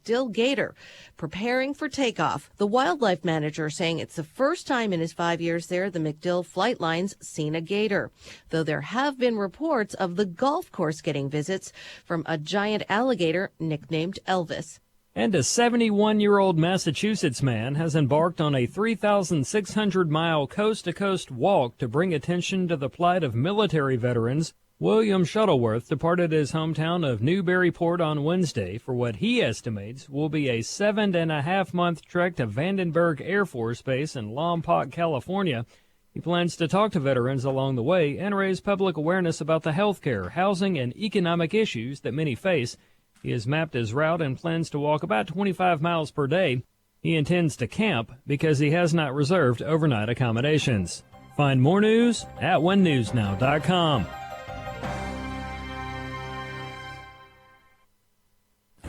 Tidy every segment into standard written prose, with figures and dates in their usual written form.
MacDill gator preparing for takeoff. The wildlife manager saying it's the first time in his 5 years there the MacDill flight line's seen a gator, though there have been reports of the golf course getting visits from a giant alligator nicknamed Elvis. And a 71-year-old Massachusetts man has embarked on a 3,600-mile coast-to-coast walk to bring attention to the plight of military veterans. William Shuttleworth departed his hometown of Newburyport on Wednesday for what he estimates will be a 7.5-month trek to Vandenberg Air Force Base in Lompoc, California. He plans to talk to veterans along the way and raise public awareness about the health care, housing, and economic issues that many face. He has mapped his route and plans to walk about 25 miles per day. He intends to camp because he has not reserved overnight accommodations. Find more news at onenewsnow.com.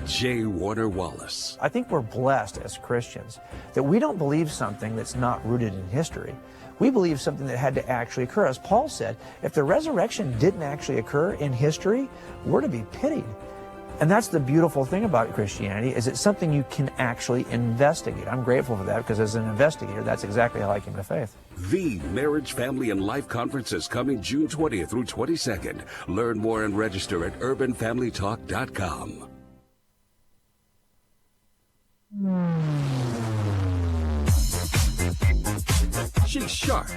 J. Warner Wallace. I think we're blessed as Christians that we don't believe something that's not rooted in history. We believe something that had to actually occur. As Paul said, if the resurrection didn't actually occur in history, we're to be pitied. And that's the beautiful thing about Christianity, is it's something you can actually investigate. I'm grateful for that, because as an investigator, that's exactly how I came to faith. The Marriage, Family, and Life Conference is coming June 20th through 22nd. Learn more and register at urbanfamilytalk.com. She's sharp,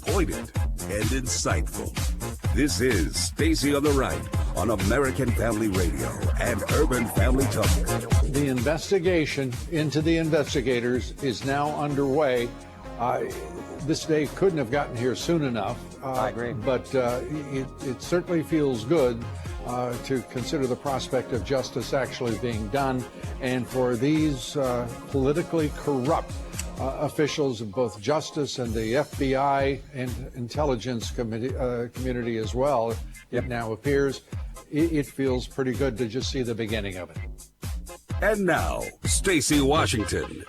pointed, and insightful. This is Stacy on the Right on American Family Radio and Urban Family Talk. The investigation into the investigators is now underway. This day couldn't have gotten here soon enough. I agree. But it certainly feels good to consider the prospect of justice actually being done, and for these politically corrupt officials of both justice and the FBI and intelligence community as well, it now appears, it feels pretty good to just see the beginning of it. And now, Stacy Washington.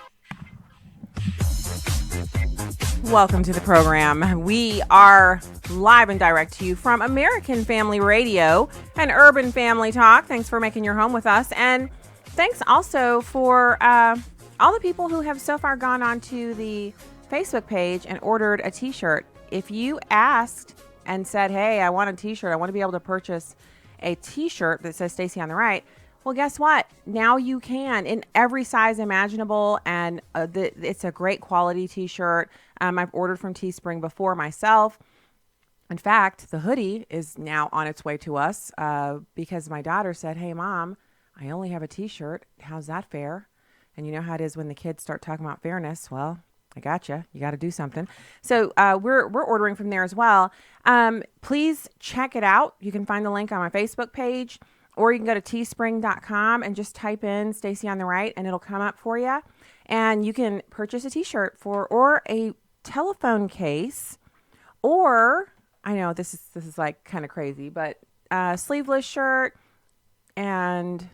Welcome to the program. We are live and direct to you from American Family Radio and Urban Family Talk. Thanks for making your home with us. And thanks also for all the people who have so far gone onto the Facebook page and ordered a t-shirt. If you asked and said, hey, I want a t-shirt, I want to be able to purchase a t-shirt that says Stacy on the Right, well, guess what? Now you can, in every size imaginable, and it's a great quality t-shirt. I've ordered from Teespring before myself. In fact, the hoodie is now on its way to us because my daughter said, hey, Mom, I only have a t-shirt. How's that fair? And you know how it is when the kids start talking about fairness. Well, I gotcha. You got to do something. So we're ordering from there as well. Please check it out. You can find the link on my Facebook page, or you can go to teespring.com and just type in Stacy on the Right, and it'll come up for you. And you can purchase a t-shirt or a telephone case, or I know this is like kind of crazy, but sleeveless shirt and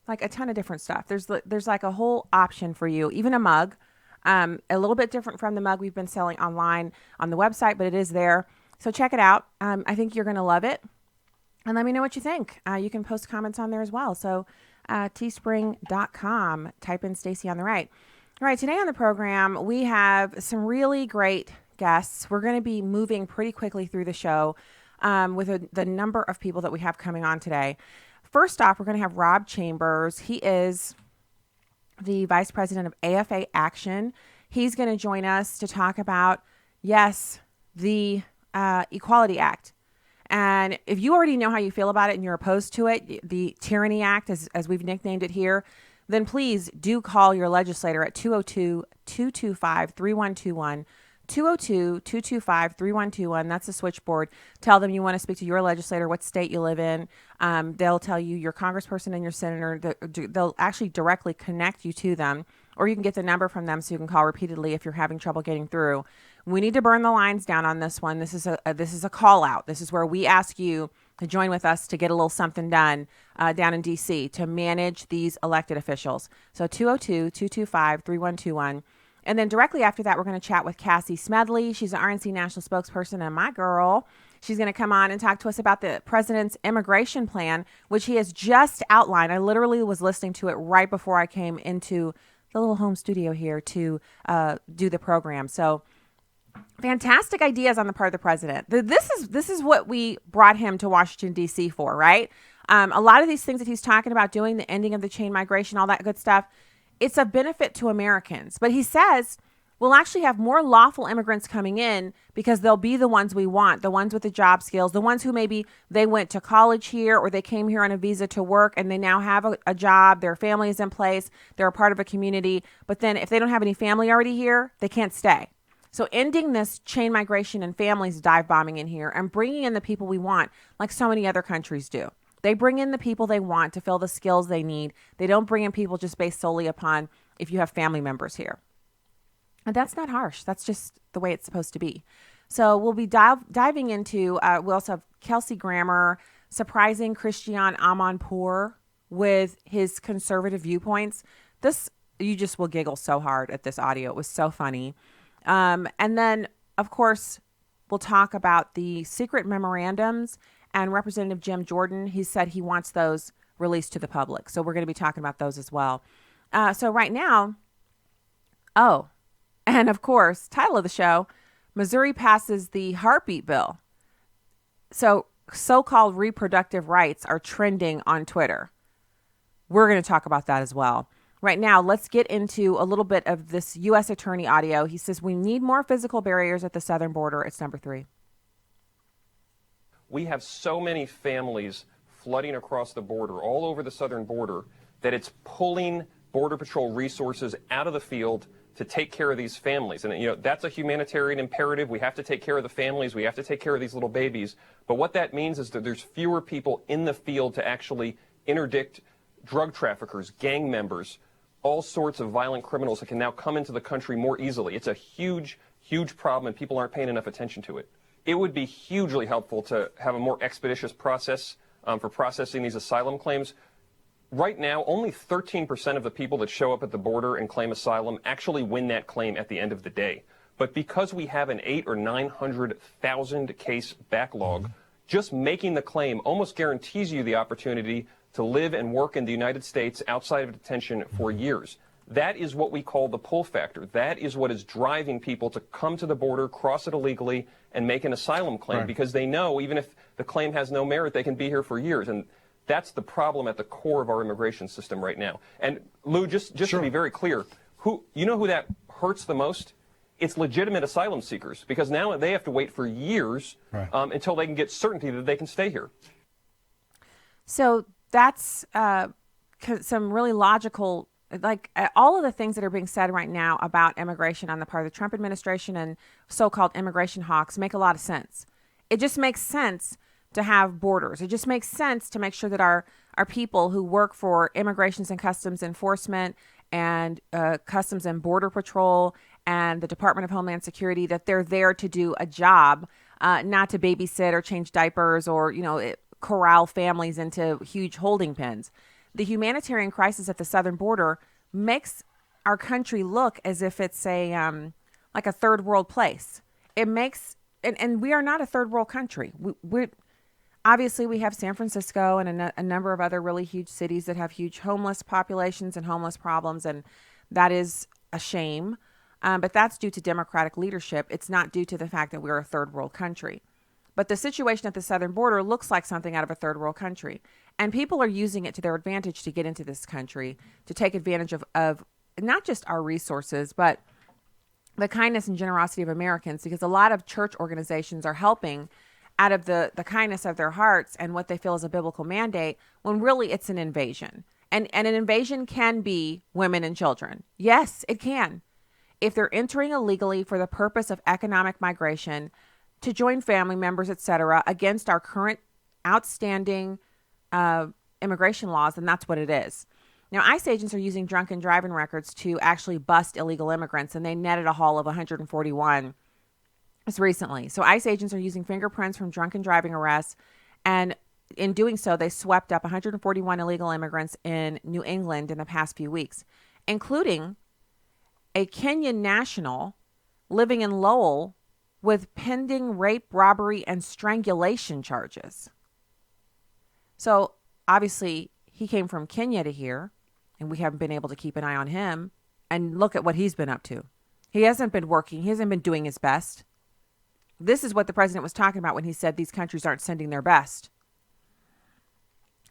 like a ton of different stuff. There's like a whole option for you, even a mug, a little bit different from the mug we've been selling online on the website, but it is there. So check it out. I think you're going to love it. And let me know what you think. You can post comments on there as well. So teespring.com, type in Stacy on the Right. All right, today on the program, we have some really great guests. We're going to be moving pretty quickly through the show with the number of people that we have coming on today. First off, we're going to have Rob Chambers. He is the Vice President of AFA Action. He's going to join us to talk about, yes, the Equality Act. And if you already know how you feel about it and you're opposed to it, the Tyranny Act, as we've nicknamed it here, then please do call your legislator at 202-225-3121, 202-225-3121. That's the switchboard. Tell them you want to speak to your legislator, what state you live in. They'll tell you your congressperson and your senator. They'll actually directly connect you to them, or you can get the number from them so you can call repeatedly if you're having trouble getting through. We need to burn the lines down on this one. This is a call out. This is where we ask you to join with us to get a little something done down in D.C. to manage these elected officials. So 202-225-3121. And then directly after that, we're going to chat with Cassie Smedile. She's an RNC national spokesperson, and my girl, She's going to come on and talk to us about the president's immigration plan, which he has just outlined. I literally was listening to it right before I came into the little home studio here to do the program. So fantastic ideas on the part of the president. This is what we brought him to Washington, D.C. for, right? A lot of these things that he's talking about doing, the ending of the chain migration, all that good stuff, it's a benefit to Americans. But he says we'll actually have more lawful immigrants coming in because they'll be the ones we want, the ones with the job skills, the ones who maybe they went to college here or they came here on a visa to work and they now have a job, their family is in place, they're a part of a community. But then if they don't have any family already here, they can't stay. So ending this chain migration and families dive bombing in here and bringing in the people we want, like so many other countries do. They bring in the people they want to fill the skills they need. They don't bring in people just based solely upon if you have family members here. And that's not harsh. That's just the way it's supposed to be. So we'll be diving into, we also have Kelsey Grammer, surprising Christian Amanpour with his conservative viewpoints. This, you just will giggle so hard at this audio. It was so funny. And then, of course, we'll talk about the secret memorandums and Representative Jim Jordan. He said he wants those released to the public. So we're going to be talking about those as well. So right now, and of course, title of the show, Missouri passes the heartbeat bill. So-called reproductive rights are trending on Twitter. We're going to talk about that as well. Right now, let's get into a little bit of this U.S. attorney audio. He says we need more physical barriers at the southern border. It's number 3. We have so many families flooding across the border, all over the southern border, that it's pulling Border Patrol resources out of the field to take care of these families. And, that's a humanitarian imperative. We have to take care of the families. We have to take care of these little babies. But what that means is that there's fewer people in the field to actually interdict drug traffickers, gang members, all sorts of violent criminals that can now come into the country more easily. It's a huge, huge problem, and people aren't paying enough attention to it. It would be hugely helpful to have a more expeditious process for processing these asylum claims. Right now, only 13% of the people that show up at the border and claim asylum actually win that claim at the end of the day. But because we have an 800,000 or 900,000 case backlog, just making the claim almost guarantees you the opportunity to live and work in the United States outside of detention for years. That is what we call the pull factor. That is what is driving people to come to the border, cross it illegally, and make an asylum claim, because they know even if the claim has no merit, they can be here for years. And that's the problem at the core of our immigration system right now. And Lou, just to be very clear, who that hurts the most? It's legitimate asylum seekers, because now they have to wait for years until they can get certainty that they can stay here. So that's some really logical, all of the things that are being said right now about immigration on the part of the Trump administration and so-called immigration hawks make a lot of sense. It just makes sense to have borders. It just makes sense to make sure that our people who work for Immigrations and Customs Enforcement and Customs and Border Patrol and the Department of Homeland Security, that they're there to do a job, not to babysit or change diapers or, corral families into huge holding pens. The humanitarian crisis at the southern border makes our country look as if it's like a third world place. It makes, and we are not a third world country. We're obviously, we have San Francisco and a number of other really huge cities that have huge homeless populations and homeless problems, and that is a shame. But that's due to Democratic leadership. It's not due to the fact that we're a third world country. But the situation at the southern border looks like something out of a third world country. And people are using it to their advantage to get into this country, to take advantage of not just our resources, but the kindness and generosity of Americans, because a lot of church organizations are helping out of the kindness of their hearts and what they feel is a biblical mandate, when really it's an invasion. And an invasion can be women and children. Yes, it can. If they're entering illegally for the purpose of economic migration, to join family members, etc., against our current outstanding immigration laws, then that's what it is. Now, ICE agents are using drunken driving records to actually bust illegal immigrants, and they netted a haul of 141 as recently. So ICE agents are using fingerprints from drunken driving arrests, and in doing so, they swept up 141 illegal immigrants in New England in the past few weeks, including a Kenyan national living in Lowell, with pending rape, robbery, and strangulation charges. So obviously he came from Kenya to here, and we haven't been able to keep an eye on him. And look at what he's been up to. He hasn't been working. He hasn't been doing his best. This is what the president was talking about when he said these countries aren't sending their best.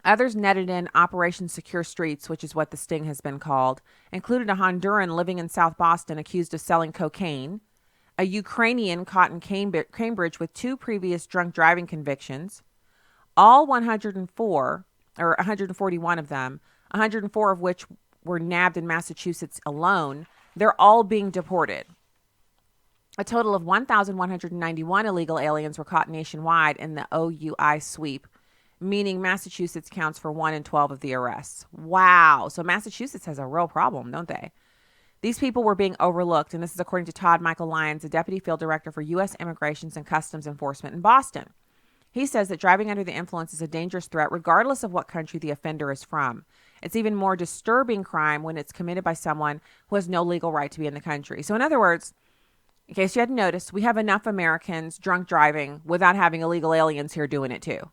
Others netted in Operation Secure Streets, which is what the sting has been called, included a Honduran living in South Boston accused of selling cocaine, a Ukrainian caught in Cambridge with 2 previous drunk driving convictions, all 104, or 141 of them, 104 of which were nabbed in Massachusetts alone. They're all being deported. A total of 1,191 illegal aliens were caught nationwide in the OUI sweep, meaning Massachusetts counts for 1 in 12 of the arrests. Wow. So Massachusetts has a real problem, don't they? These people were being overlooked, and this is according to Todd Michael Lyons, the Deputy Field Director for U.S. Immigrations and Customs Enforcement in Boston. He says that driving under the influence is a dangerous threat regardless of what country the offender is from. It's even more disturbing crime when it's committed by someone who has no legal right to be in the country. So in other words, in case you hadn't noticed, we have enough Americans drunk driving without having illegal aliens here doing it too.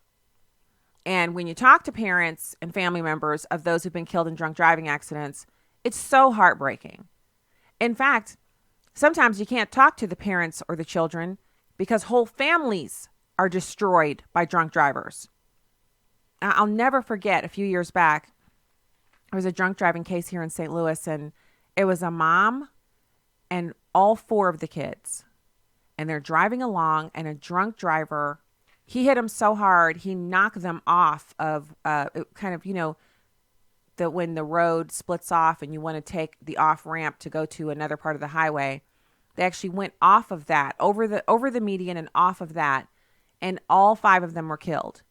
And when you talk to parents and family members of those who've been killed in drunk driving accidents, it's so heartbreaking. In fact, sometimes you can't talk to the parents or the children because whole families are destroyed by drunk drivers. I'll never forget a few years back, there was a drunk driving case here in St. Louis, and it was a mom and all 4 of the kids. And they're driving along, and a drunk driver, he hit them so hard, he knocked them off of kind of, that when the road splits off and you want to take the off ramp to go to another part of the highway, they actually went off of that, over the median and off of that, and all 5 of them were killed.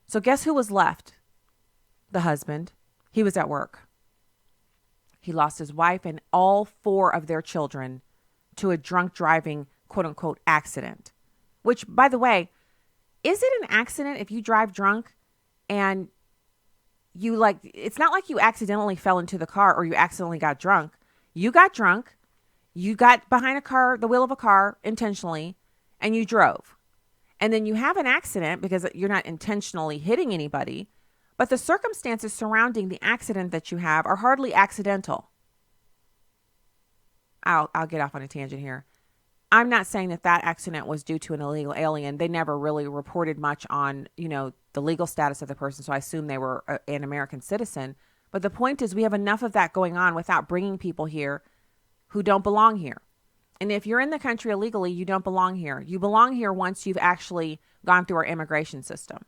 So guess who was left? The husband. He was at work. He lost his wife and all 4 of their children to a drunk driving, quote unquote, accident. Which, by the way, is it an accident if you drive drunk and you it's not like you accidentally fell into the car or you accidentally got drunk. You got drunk. You got behind the wheel of a car intentionally, and you drove. And then you have an accident because you're not intentionally hitting anybody, but the circumstances surrounding the accident that you have are hardly accidental. I'll get off on a tangent here. I'm not saying that accident was due to an illegal alien. They never really reported much on, the legal status of the person, so I assume they were an American citizen. But the point is we have enough of that going on without bringing people here who don't belong here. And if you're in the country illegally, you don't belong here. You belong here once you've actually gone through our immigration system.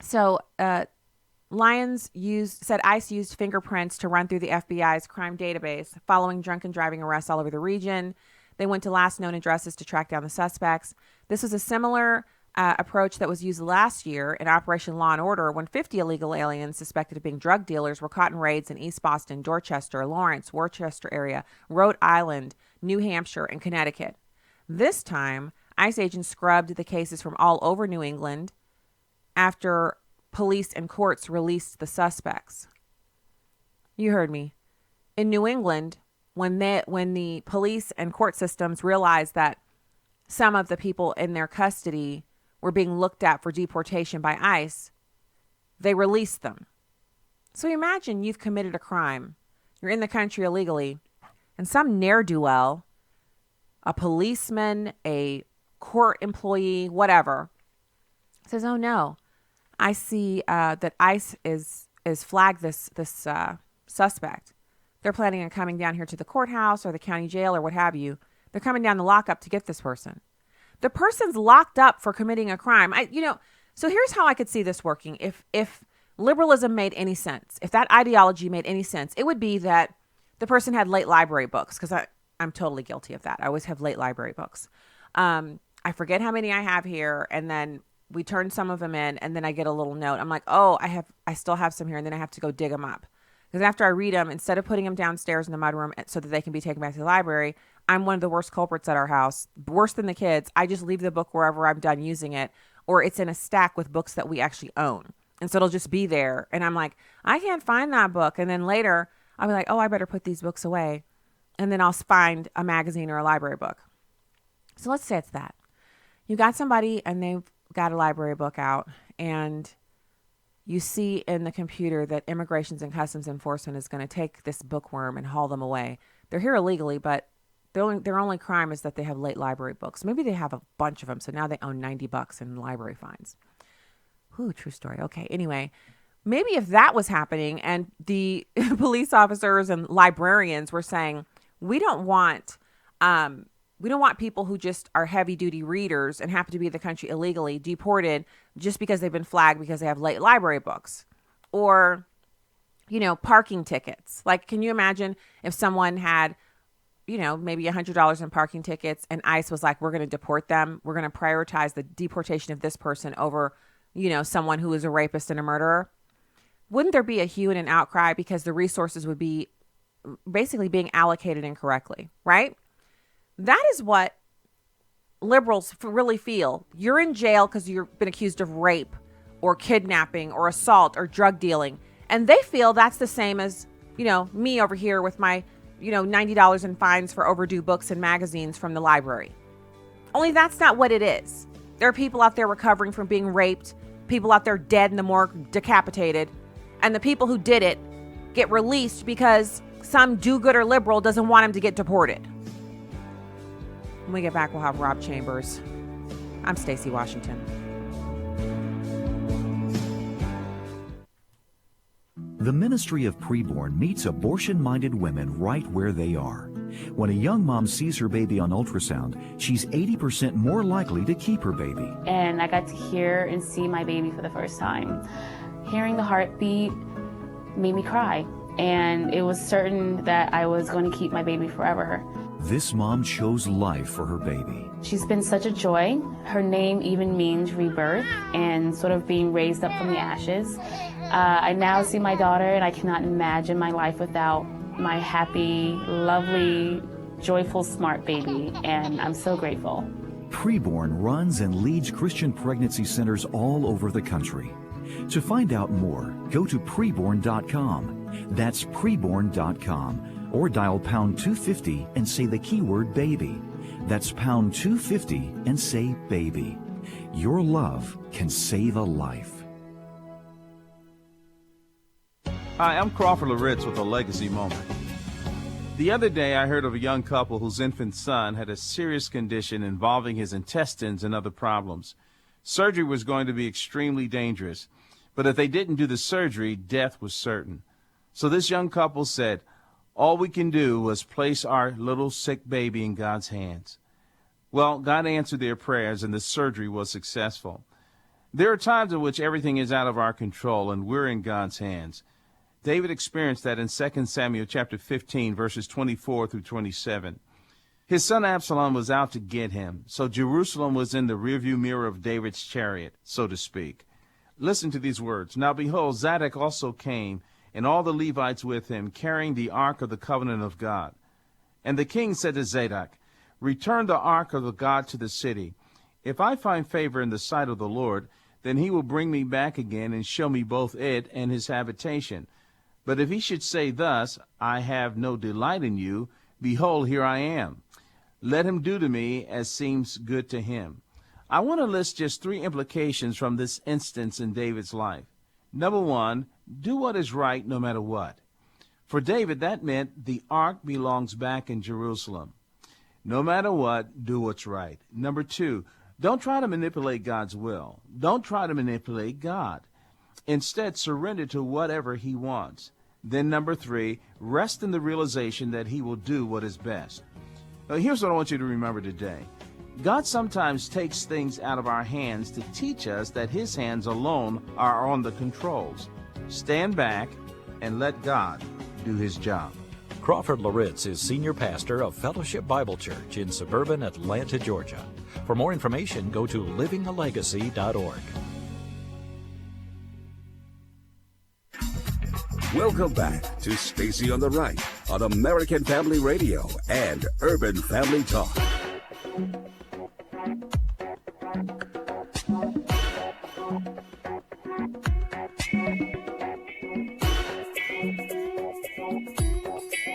So Lyons said ICE used fingerprints to run through the FBI's crime database following drunken driving arrests all over the region. They went to last known addresses to track down the suspects. This was a similar approach that was used last year in Operation Law and Order when 50 illegal aliens suspected of being drug dealers were caught in raids in East Boston, Dorchester, Lawrence, Worcester area, Rhode Island, New Hampshire, and Connecticut. This time, ICE agents scrubbed the cases from all over New England after police and courts released the suspects. You heard me. In New England, when the police and court systems realized that some of the people in their custody were being looked at for deportation by ICE, they released them. So imagine you've committed a crime. You're in the country illegally, and some ne'er-do-well, a policeman, a court employee, whatever, says, "Oh no, I see that ICE is flagged this suspect. They're planning on coming down here to the courthouse or the county jail or what have you. They're coming down the lockup to get this person." The person's locked up for committing a crime. So here's how I could see this working. If liberalism made any sense, if that ideology made any sense, it would be that the person had late library books, because I'm totally guilty of that. I always have late library books. I forget how many I have here, and then we turn some of them in, and then I get a little note. I'm like, oh, I still have some here, and then I have to go dig them up. Because after I read them, instead of putting them downstairs in the mudroom so that they can be taken back to the library, I'm one of the worst culprits at our house, worse than the kids. I just leave the book wherever I'm done using it, or it's in a stack with books that we actually own. And so it'll just be there. And I'm like, I can't find that book. And then later I'll be like, oh, I better put these books away. And then I'll find a magazine or a library book. So let's say it's that. You got somebody and they've got a library book out, and you see in the computer that Immigrations and Customs Enforcement is going to take this bookworm and haul them away. They're here illegally, but their only crime is that they have late library books. Maybe they have a bunch of them, so now they own $90 in library fines. Ooh, true story. Okay, anyway, maybe if that was happening and the police officers and librarians were saying, we don't want people who just are heavy-duty readers and happen to be in the country illegally deported just because they've been flagged because they have late library books. Or, parking tickets. Like, can you imagine if someone had, maybe $100 in parking tickets and ICE was like, we're going to deport them. We're going to prioritize the deportation of this person over, someone who is a rapist and a murderer. Wouldn't there be a hue and an outcry because the resources would be basically being allocated incorrectly, right? That is what liberals really feel. You're in jail because you've been accused of rape or kidnapping or assault or drug dealing. And they feel that's the same as, me over here with my, $90 in fines for overdue books and magazines from the library. Only that's not what it is. There are people out there recovering from being raped, people out there dead in the morgue, decapitated. And the people who did it get released because some do-gooder liberal doesn't want them to get deported. When we get back, we'll have Rob Chambers. I'm Stacy Washington. The Ministry of Preborn meets abortion-minded women right where they are. When a young mom sees her baby on ultrasound, she's 80% more likely to keep her baby. And I got to hear and see my baby for the first time. Hearing the heartbeat made me cry, and it was certain that I was going to keep my baby forever. This mom chose life for her baby. She's been such a joy. Her name even means rebirth and sort of being raised up from the ashes. I now see my daughter, and I cannot imagine my life without my happy, lovely, joyful, smart baby, and I'm so grateful. Preborn runs and leads Christian pregnancy centers all over the country. To find out more, go to preborn.com. That's preborn.com. Or dial pound 250 and say the keyword baby. That's pound 250 and say baby. Your love can save a life. Hi, I'm Crawford Loritz with a legacy moment. The other day I heard of a young couple whose infant son had a serious condition involving his intestines and other problems. Surgery was going to be extremely dangerous, but if they didn't do the surgery, death was certain. So this young couple said, all we can do was place our little sick baby in God's hands. Well, God answered their prayers and the surgery was successful. There are times in which everything is out of our control and we're in God's hands. David experienced that in 2 Samuel chapter 15, verses 24 through 27. His son Absalom was out to get him, so Jerusalem was in the rearview mirror of David's chariot, so to speak. Listen to these words. Now behold, Zadok also came, and all the Levites with him, carrying the ark of the covenant of God. And the king said to Zadok, return the ark of the God to the city. If I find favor in the sight of the Lord, then he will bring me back again and show me both it and his habitation. But if he should say thus, I have no delight in you, behold, here I am. Let him do to me as seems good to him. I want to list just 3 implications from this instance in David's life. Number 1, do what is right no matter what. For David, that meant the ark belongs back in Jerusalem. No matter what, do what's right. Number 2, don't try to manipulate God's will. Don't try to manipulate God. Instead, surrender to whatever he wants. Then number 3, rest in the realization that he will do what is best. Now, here's what I want you to remember today. God sometimes takes things out of our hands to teach us that his hands alone are on the controls. Stand back and let God do his job. Crawford Loritz is senior pastor of Fellowship Bible Church in suburban Atlanta, Georgia. For more information, go to livingalegacy.org. Welcome back to Stacy on the Right on American Family Radio and Urban Family Talk.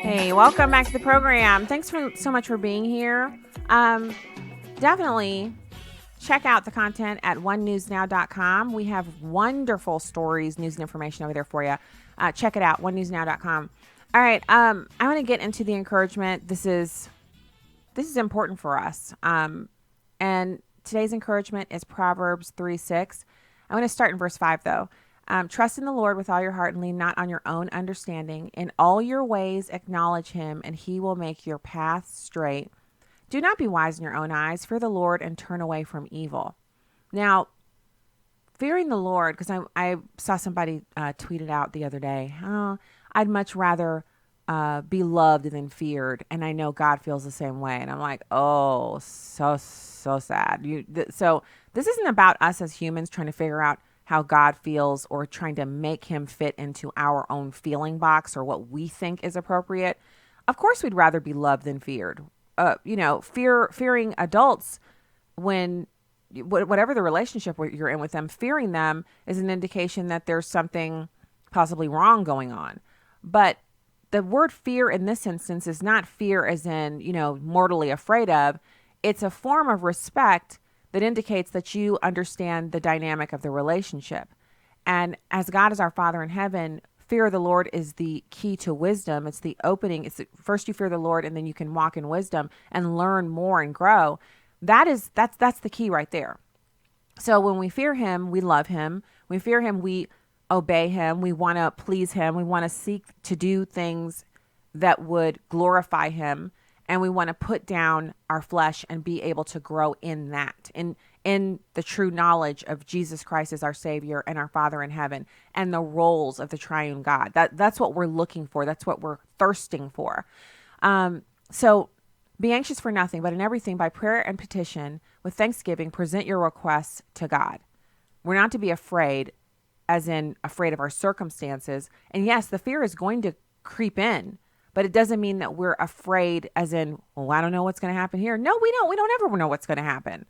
Hey, welcome back to the program. Thanks so much for being here. definitely check out the content at onenewsnow.com. We have wonderful stories, news, and information over there for you. Check it out, onenewsnow.com. All right, I want to get into the encouragement. This is important for us. And today's encouragement is Proverbs 3:6. I'm going to start in verse 5, though. Trust in the Lord with all your heart and lean not on your own understanding. In all your ways acknowledge him, and he will make your path straight. Do not be wise in your own eyes. Fear the Lord and turn away from evil. Now, fearing the Lord, because I saw somebody tweet it out the other day. Oh, I'd much rather be loved than feared, and I know God feels the same way. And I'm like, oh, so sad. So this isn't about us as humans trying to figure out how God feels or trying to make him fit into our own feeling box or what we think is appropriate. Of course, we'd rather be loved than feared. Fearing adults, when whatever the relationship you're in with them, fearing them is an indication that there's something possibly wrong going on. But the word fear in this instance is not fear as in, mortally afraid of. It's a form of respect that indicates that you understand the dynamic of the relationship. And as God is our Father in heaven, fear of the Lord is the key to wisdom. It's the opening. First you fear the Lord, and then you can walk in wisdom and learn more and grow. That's the key right there. So when we fear him, we love him. We fear him, we obey him. We want to please him. We want to seek to do things that would glorify him. And we want to put down our flesh and be able to grow in that, in the true knowledge of Jesus Christ as our Savior and our Father in heaven, and the roles of the triune God. That's what we're looking for. That's what we're thirsting for. So be anxious for nothing, but in everything by prayer and petition with thanksgiving, present your requests to God. We're not to be afraid, as in afraid of our circumstances. And yes, the fear is going to creep in. But it doesn't mean that we're afraid as in, I don't know what's going to happen here. No, we don't. We don't ever know what's going to happen.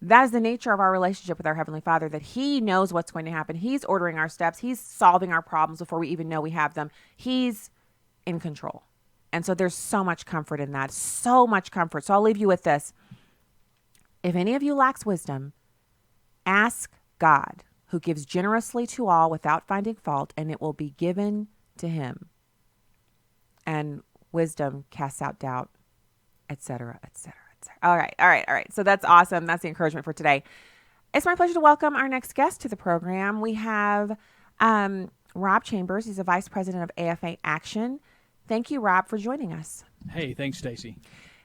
That is the nature of our relationship with our Heavenly Father, that he knows what's going to happen. He's ordering our steps. He's solving our problems before we even know we have them. He's in control. And so there's so much comfort in that. So much comfort. So I'll leave you with this. If any of you lacks wisdom, ask God, who gives generously to all without finding fault, and it will be given to him. And wisdom casts out doubt, etc., etc., etc. All right. So that's awesome. That's the encouragement for today. It's my pleasure to welcome our next guest to the program. We have Rob Chambers. He's the Vice President of AFA Action. Thank you, Rob, for joining us. Hey, thanks, Stacy.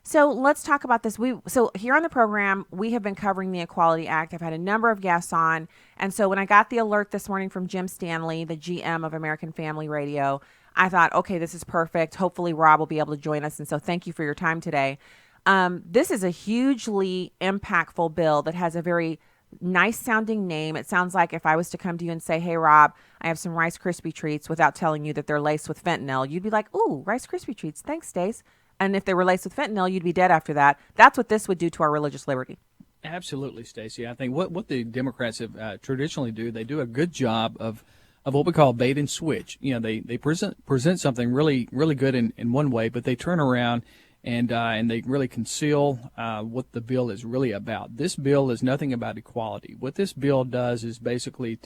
So let's talk about this. So here on the program, we have been covering the Equality Act. I've had a number of guests on. And so when I got the alert this morning from Jim Stanley, the GM of American Family Radio, I thought, okay, this is perfect. Hopefully Rob will be able to join us. And so thank you for your time today. This is a hugely impactful bill that has a very nice sounding name. It sounds like if I was to come to you and say, hey, Rob, I have some Rice Krispie treats, without telling you that they're laced with fentanyl, you'd be like, ooh, Rice Krispie treats. Thanks, Stace. And if they were laced with fentanyl, you'd be dead after that. That's what this would do to our religious liberty. Absolutely, Stacy. I think what the Democrats have traditionally they do a good job of what we call bait and switch. They present something really, really good in one way, but they turn around and they really conceal what the bill is really about. This bill is nothing about equality. What this bill does is basically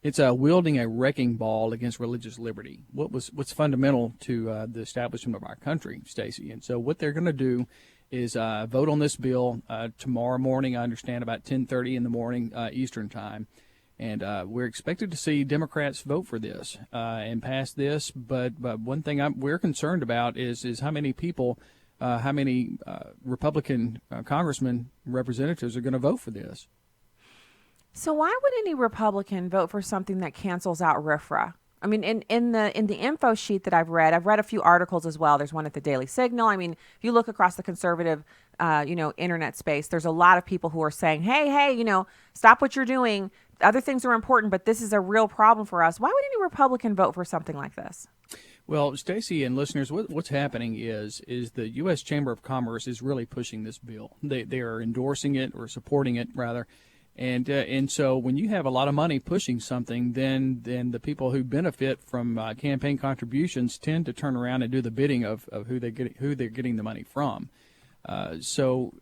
it's wielding a wrecking ball against religious liberty. What's fundamental to the establishment of our country, Stacy. And so what they're going to do is vote on this bill tomorrow morning. I understand about 10:30 in the morning Eastern time. And we're expected to see Democrats vote for this and pass this. But one thing we're concerned about is how many people, how many Republican congressmen, representatives are going to vote for this. So why would any Republican vote for something that cancels out RFRA? I mean, in the info sheet that I've read a few articles as well. There's one at the Daily Signal. I mean, if you look across the conservative, internet space, there's a lot of people who are saying, hey, stop what you're doing. Other things are important, but this is a real problem for us. Why would any Republican vote for something like this? Well, Stacy and listeners, what's happening is the U.S. Chamber of Commerce is really pushing this bill. They are endorsing it, or supporting it rather. And so when you have a lot of money pushing something, then the people who benefit from campaign contributions tend to turn around and do the bidding of who they're getting the money from. So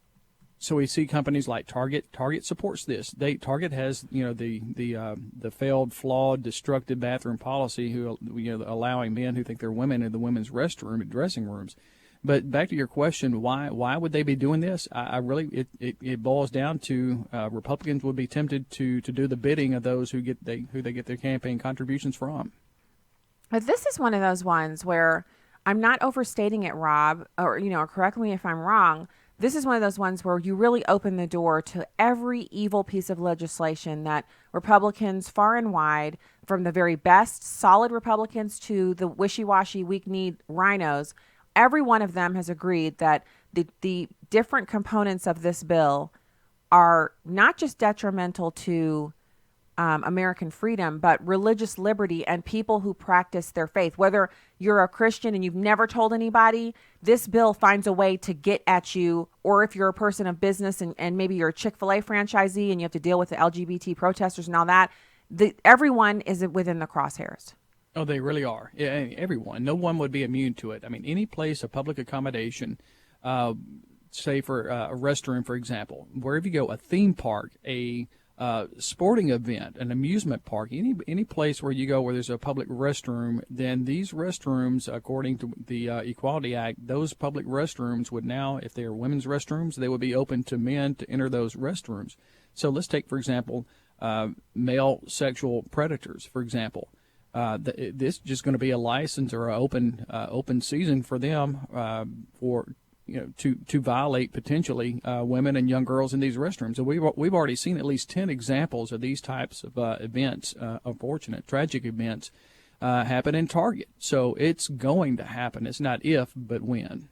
So we see companies like Target. Target supports this. Target has the failed, flawed, destructive bathroom policy, allowing men who think they're women in the women's restroom and dressing rooms. But back to your question, why would they be doing this? It boils down to Republicans would be tempted to do the bidding of those who they get their campaign contributions from. But this is one of those ones where I'm not overstating it, Rob, or correct me if I'm wrong. This is one of those ones where you really open the door to every evil piece of legislation that Republicans far and wide, from the very best solid Republicans to the wishy-washy weak-kneed rhinos, every one of them has agreed that the different components of this bill are not just detrimental to American freedom, but religious liberty and people who practice their faith. Whether you're a Christian and you've never told anybody, this bill finds a way to get at you. Or if you're a person of business and maybe you're a Chick-fil-A franchisee and you have to deal with the LGBT protesters and all that, everyone is within the crosshairs. Oh, they really are. Yeah, everyone. No one would be immune to it. I mean, any place of public accommodation, say for a restroom, for example, wherever you go, a theme park, a sporting event, an amusement park, any place where you go where there's a public restroom, then these restrooms, according to the Equality Act, those public restrooms would now, if they are women's restrooms, they would be open to men to enter those restrooms. So let's take, for example, male sexual predators, for example. This is just going to be a license or an open season for them to violate potentially women and young girls in these restrooms. And we've already seen at least 10 examples of these types of events, unfortunate, tragic events, happen in Target. So it's going to happen. It's not if, but when.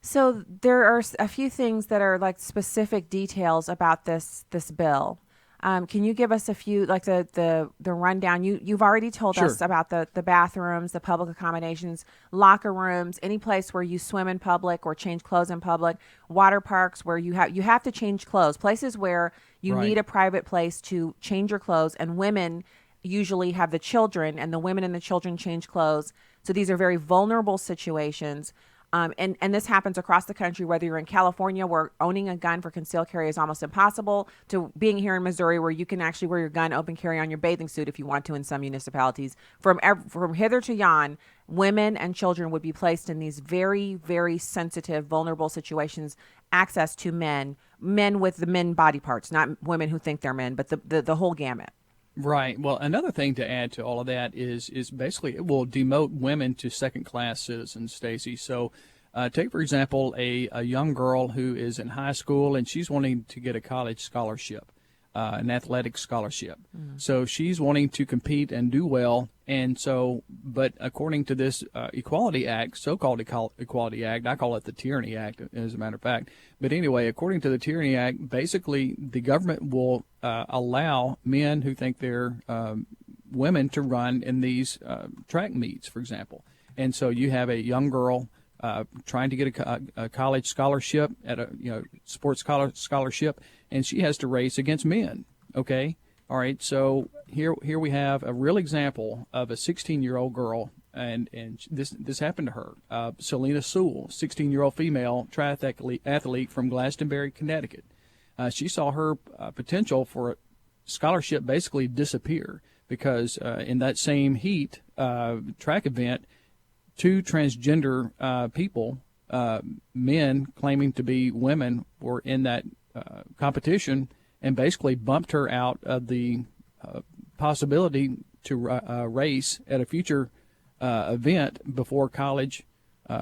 So there are a few things that are like specific details about this bill. Can you give us a few, like the rundown? You've already told us about the bathrooms, the public accommodations, locker rooms, any place where you swim in public or change clothes in public, water parks where you have to change clothes, places where you need a private place to change your clothes, and women usually have the children, and the women and the children change clothes. So these are very vulnerable situations. And this happens across the country, whether you're in California, where owning a gun for concealed carry is almost impossible, to being here in Missouri, where you can actually wear your gun open carry on your bathing suit if you want to in some municipalities. From hither to yon, women and children would be placed in these very, very sensitive, vulnerable situations, access to men with the men body parts, not women who think they're men, but the whole gamut. Right. Well, another thing to add to all of that is basically it will demote women to second-class citizens, Stacy. So take, for example, a young girl who is in high school and she's wanting to get a college scholarship, an athletic scholarship. So she's wanting to compete and do well. And so, but according to this Equality Act, so-called Equality Act, I call it the Tyranny Act, as a matter of fact. But anyway, according to the Tyranny Act, basically the government will allow men who think they're women to run in these track meets, for example. And so you have a young girl trying to get a college scholarship at a sports scholarship, and she has to race against men. Okay. All right, so here we have a real example of a 16-year-old girl, and this happened to her. Selena Sewell, 16-year-old female triathlete from Glastonbury, Connecticut. She saw her potential for a scholarship basically disappear because in that same heat track event, two transgender people, men claiming to be women, were in that competition, and basically bumped her out of the possibility to race at a future event before college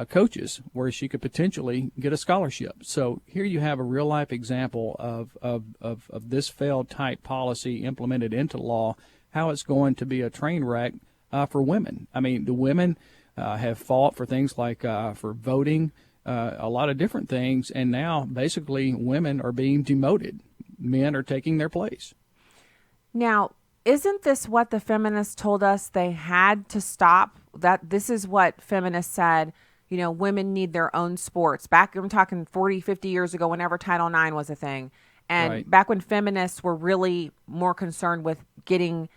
coaches, where she could potentially get a scholarship. So here you have a real-life example of this failed type policy implemented into law, how it's going to be a train wreck for women. I mean, the women have fought for things like for voting, a lot of different things, and now basically women are being demoted. Men are taking their place. Now, isn't this what the feminists told us they had to stop? That this is what feminists said, women need their own sports. Back, I'm talking 40, 50 years ago, whenever Title IX was a thing. And back when feminists were really more concerned with getting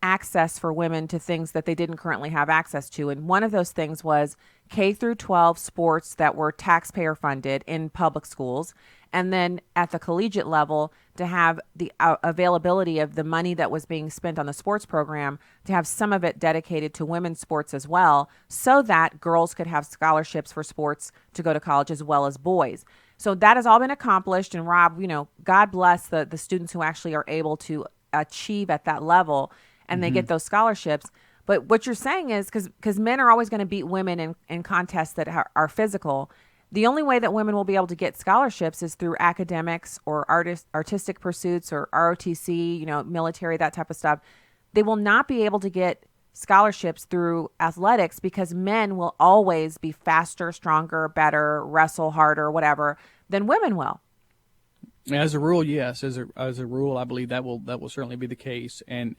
access for women to things that they didn't currently have access to. And one of those things was K through 12 sports that were taxpayer funded in public schools. And then at the collegiate level, to have the availability of the money that was being spent on the sports program, to have some of it dedicated to women's sports as well, so that girls could have scholarships for sports to go to college as well as boys. So that has all been accomplished. And Rob, God bless the students who actually are able to achieve at that level and they get those scholarships. But what you're saying is because men are always going to beat women in contests that are physical. The only way that women will be able to get scholarships is through academics or artistic pursuits or ROTC, military, that type of stuff. They will not be able to get scholarships through athletics because men will always be faster, stronger, better, wrestle harder, whatever, than women will. As a rule, yes. As a rule, I believe that will certainly be the case. And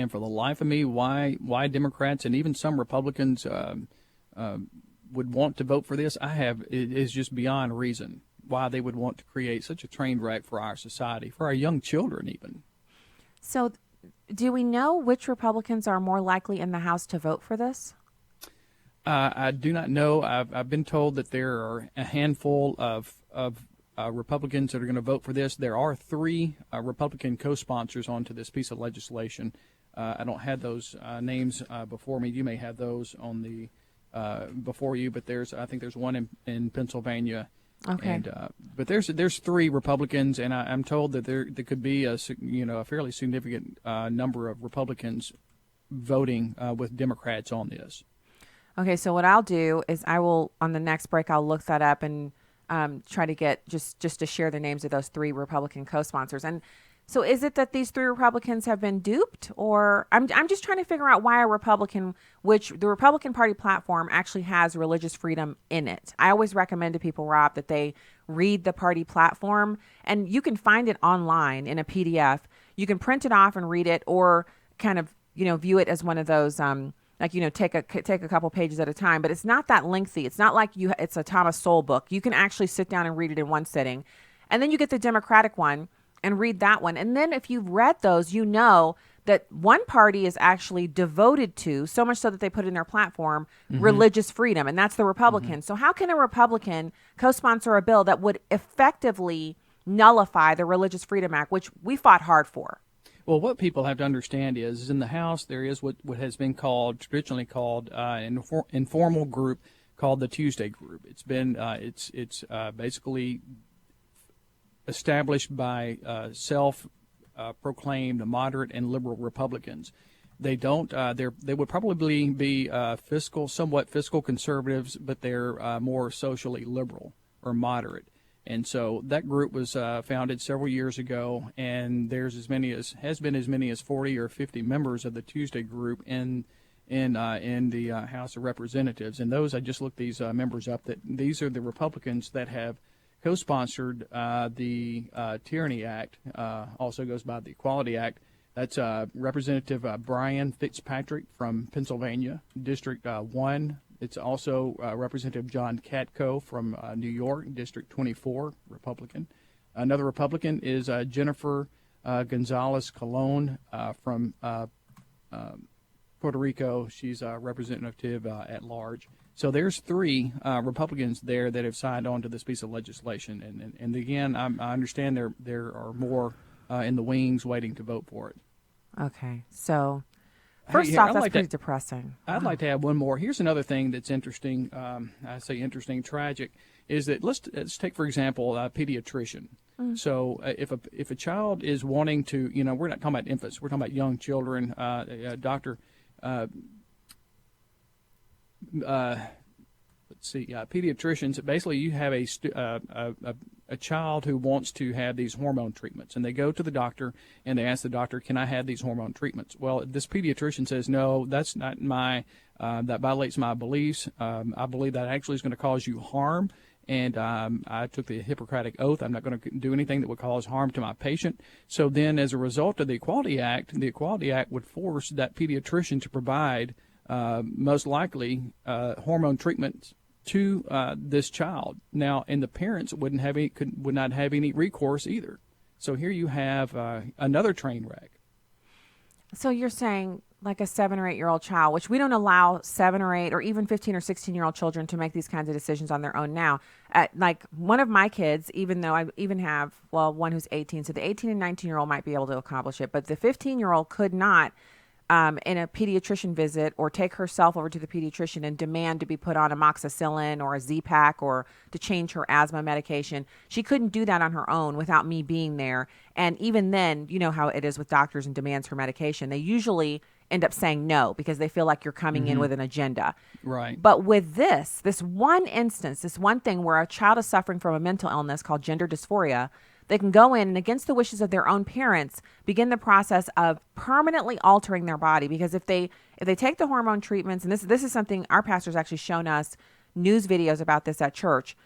for the life of me, why Democrats and even some Republicans would want to vote for this, it is just beyond reason why they would want to create such a train wreck for our society, for our young children even. So do we know which Republicans are more likely in the House to vote for this? I do not know. I've been told that there are a handful of Republicans that are going to vote for this. There are 3 Republican co-sponsors onto this piece of legislation. I don't have those names before me. You may have those on the before you, but I think there's one in Pennsylvania. Okay. And but there's 3 Republicans, and I'm told that there could be a fairly significant number of Republicans voting with Democrats on this. Okay, so what I'll do is on the next break, I'll look that up and try to get just to share the names of those 3 Republican co-sponsors. And so is it that these 3 Republicans have been duped, or I'm just trying to figure out why which the Republican Party platform actually has religious freedom in it. I always recommend to people, Rob, that they read the party platform, and you can find it online in a PDF. You can print it off and read it, or kind of, view it as one of those, take a couple pages at a time, but it's not that lengthy. It's not like it's a Thomas Sowell book. You can actually sit down and read it in one sitting. And then you get the Democratic one and read that one. And then if you've read those, you know that one party is actually devoted to, so much so that they put in their platform, religious freedom, and that's the Republicans. So how can a Republican co-sponsor a bill that would effectively nullify the Religious Freedom Act, which we fought hard for? Well, what people have to understand is in the House there is what has been traditionally called an informal group called the Tuesday Group. It's been it's basically established by self-proclaimed moderate and liberal Republicans. They don't. They would probably be somewhat fiscal conservatives, but they're more socially liberal or moderate. And so that group was founded several years ago, and has been as many as 40 or 50 members of the Tuesday Group in the House of Representatives. And those, I just looked these members up. That these are the Republicans that have co-sponsored the Tyranny Act, also goes by the Equality Act. That's Representative Brian Fitzpatrick from Pennsylvania, District 1. It's also Representative John Katko from New York, District 24, Republican. Another Republican is Jennifer Gonzalez Colon from Puerto Rico. She's a representative at large. So there's 3 Republicans there that have signed on to this piece of legislation. And again, I understand there are more in the wings waiting to vote for it. Okay, so first off, that's pretty depressing. I'd like to add one more. Here's another thing that's interesting. I say interesting, tragic, is that let's take, for example, a pediatrician. So if a child is wanting to, we're not talking about infants, we're talking about young children. Doctor, pediatricians. Basically, you have a child who wants to have these hormone treatments, and they go to the doctor and they ask the doctor, "Can I have these hormone treatments?" Well, this pediatrician says, "No, that's not that violates my beliefs. I believe that actually is going to cause you harm." And I took the Hippocratic Oath. I'm not going to do anything that would cause harm to my patient. So then, as a result of the Equality Act would force that pediatrician to provide, most likely, hormone treatments to this child. Now, and the parents would not have any recourse either. So here you have another train wreck. So you're saying like a 7 or 8 year old child, which we don't allow 7 or 8 or even 15 or 16-year-old children to make these kinds of decisions on their own now. Like one of my kids, even though I even have, one who's 18, so the 18 and 19-year-old might be able to accomplish it, but the 15-year-old could not in a pediatrician visit or take herself over to the pediatrician and demand to be put on amoxicillin or a Z-Pak or to change her asthma medication. She couldn't do that on her own without me being there. And even then, you know how it is with doctors and demands for medication. They usually end up saying no because they feel like you're coming in with an agenda. Right. But with this one instance, this one thing where a child is suffering from a mental illness called gender dysphoria, they can go in and, against the wishes of their own parents, begin the process of permanently altering their body. Because if they take the hormone treatments, and this is something our pastor's actually shown us news videos about this at church.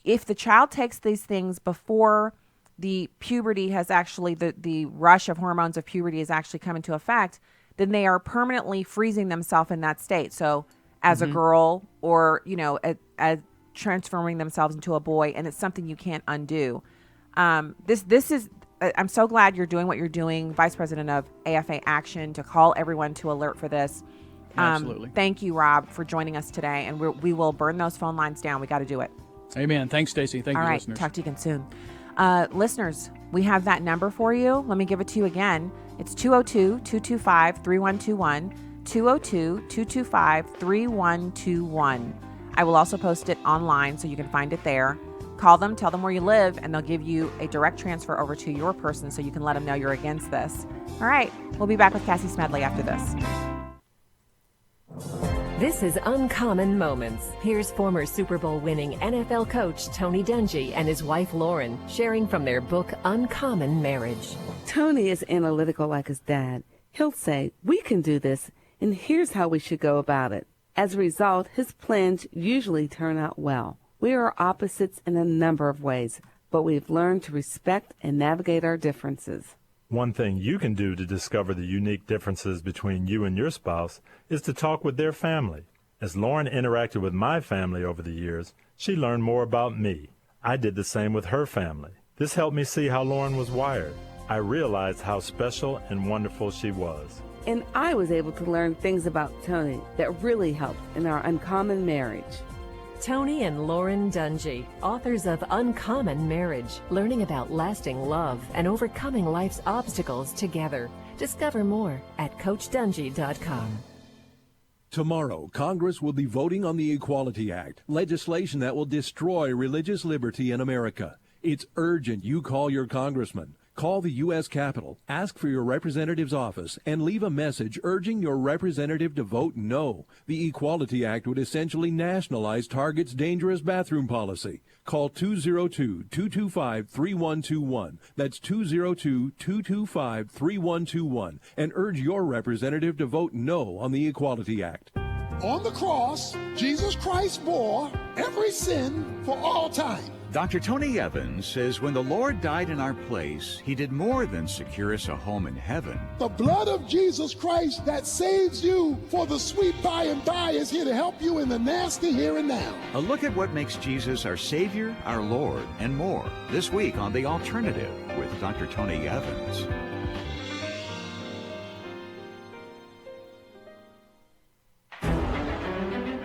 If the child takes these things before the puberty has actually, the rush of hormones of puberty has actually come into effect, then they are permanently freezing themselves in that state. So as a girl, or, as transforming themselves into a boy, and it's something you can't undo. This is, I'm so glad you're doing what you're doing, Vice President of AFA Action, to call everyone to alert for this. Absolutely. Thank you, Rob, for joining us today, and we will burn those phone lines down. We got to do it. Amen. Thanks, Stacy. Thank you, listeners. Talk to you again soon. Listeners, we have that number for you. Let me give it to you again. It's 202-225-3121, 202-225-3121. I will also post it online so you can find it there. Call them, tell them where you live, and they'll give you a direct transfer over to your person so you can let them know you're against this. All right, we'll be back with Cassie Smedile after this. This is Uncommon Moments. Here's former Super Bowl winning NFL coach Tony Dungy and his wife Lauren sharing from their book Uncommon Marriage. Tony is analytical like his dad. He'll say, "We can do this, and here's how we should go about it." As a result, his plans usually turn out well. We are opposites in a number of ways, but we've learned to respect and navigate our differences. One thing you can do to discover the unique differences between you and your spouse is to talk with their family. As Lauren interacted with my family over the years, she learned more about me. I did the same with her family. This helped me see how Lauren was wired. I realized how special and wonderful she was. And I was able to learn things about Tony that really helped in our uncommon marriage. Tony and Lauren Dungy, authors of Uncommon Marriage, learning about lasting love and overcoming life's obstacles together. Discover more at CoachDungy.com. Tomorrow, Congress will be voting on the Equality Act, legislation that will destroy religious liberty in America. It's urgent you call your congressman. Call the U.S. Capitol, ask for your representative's office, and leave a message urging your representative to vote no. The Equality Act would essentially nationalize Target's dangerous bathroom policy. Call 202-225-3121. That's 202-225-3121 and urge your representative to vote no on the Equality Act. On the cross, Jesus Christ bore every sin for all time. Dr. Tony Evans says when the Lord died in our place, he did more than secure us a home in heaven. The blood of Jesus Christ that saves you for the sweet by and by is here to help you in the nasty here and now. A look at what makes Jesus our Savior, our Lord, and more. This week on The Alternative with Dr. Tony Evans.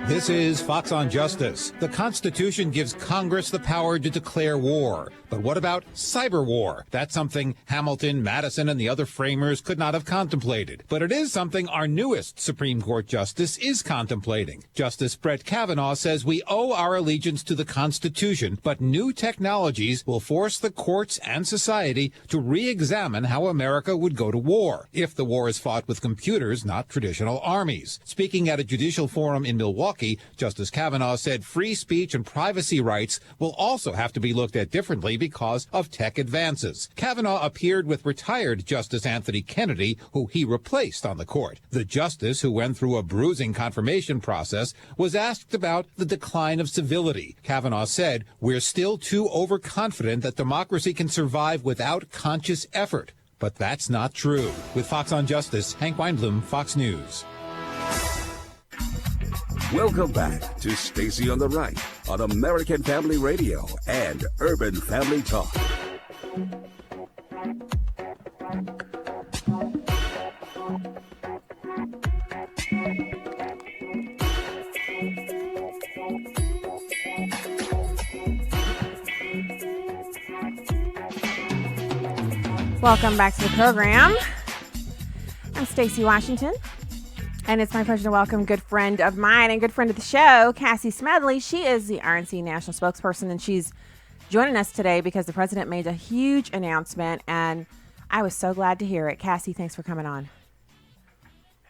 This is Fox on Justice. The Constitution gives Congress the power to declare war. But what about cyber war? That's something Hamilton, Madison, and the other framers could not have contemplated. But it is something our newest Supreme Court justice is contemplating. Justice Brett Kavanaugh says we owe our allegiance to the Constitution, but new technologies will force the courts and society to re-examine how America would go to war if the war is fought with computers, not traditional armies. Speaking at a judicial forum in Milwaukee, Justice Kavanaugh said free speech and privacy rights will also have to be looked at differently because of tech advances. Kavanaugh appeared with retired Justice Anthony Kennedy, who he replaced on the court. The justice, who went through a bruising confirmation process, was asked about the decline of civility. Kavanaugh said, "We're still too overconfident that democracy can survive without conscious effort." But that's not true. With Fox on Justice, Hank Weinblum, Fox News. Welcome back to Stacy on the Right on American Family Radio and Urban Family Talk. Welcome back to the program. I'm Stacy Washington, and it's my pleasure to welcome good friend of mine and good friend of the show, Cassie Smedile. She is the RNC national spokesperson, and she's joining us today because the president made a huge announcement, and I was so glad to hear it. Cassie, thanks for coming on.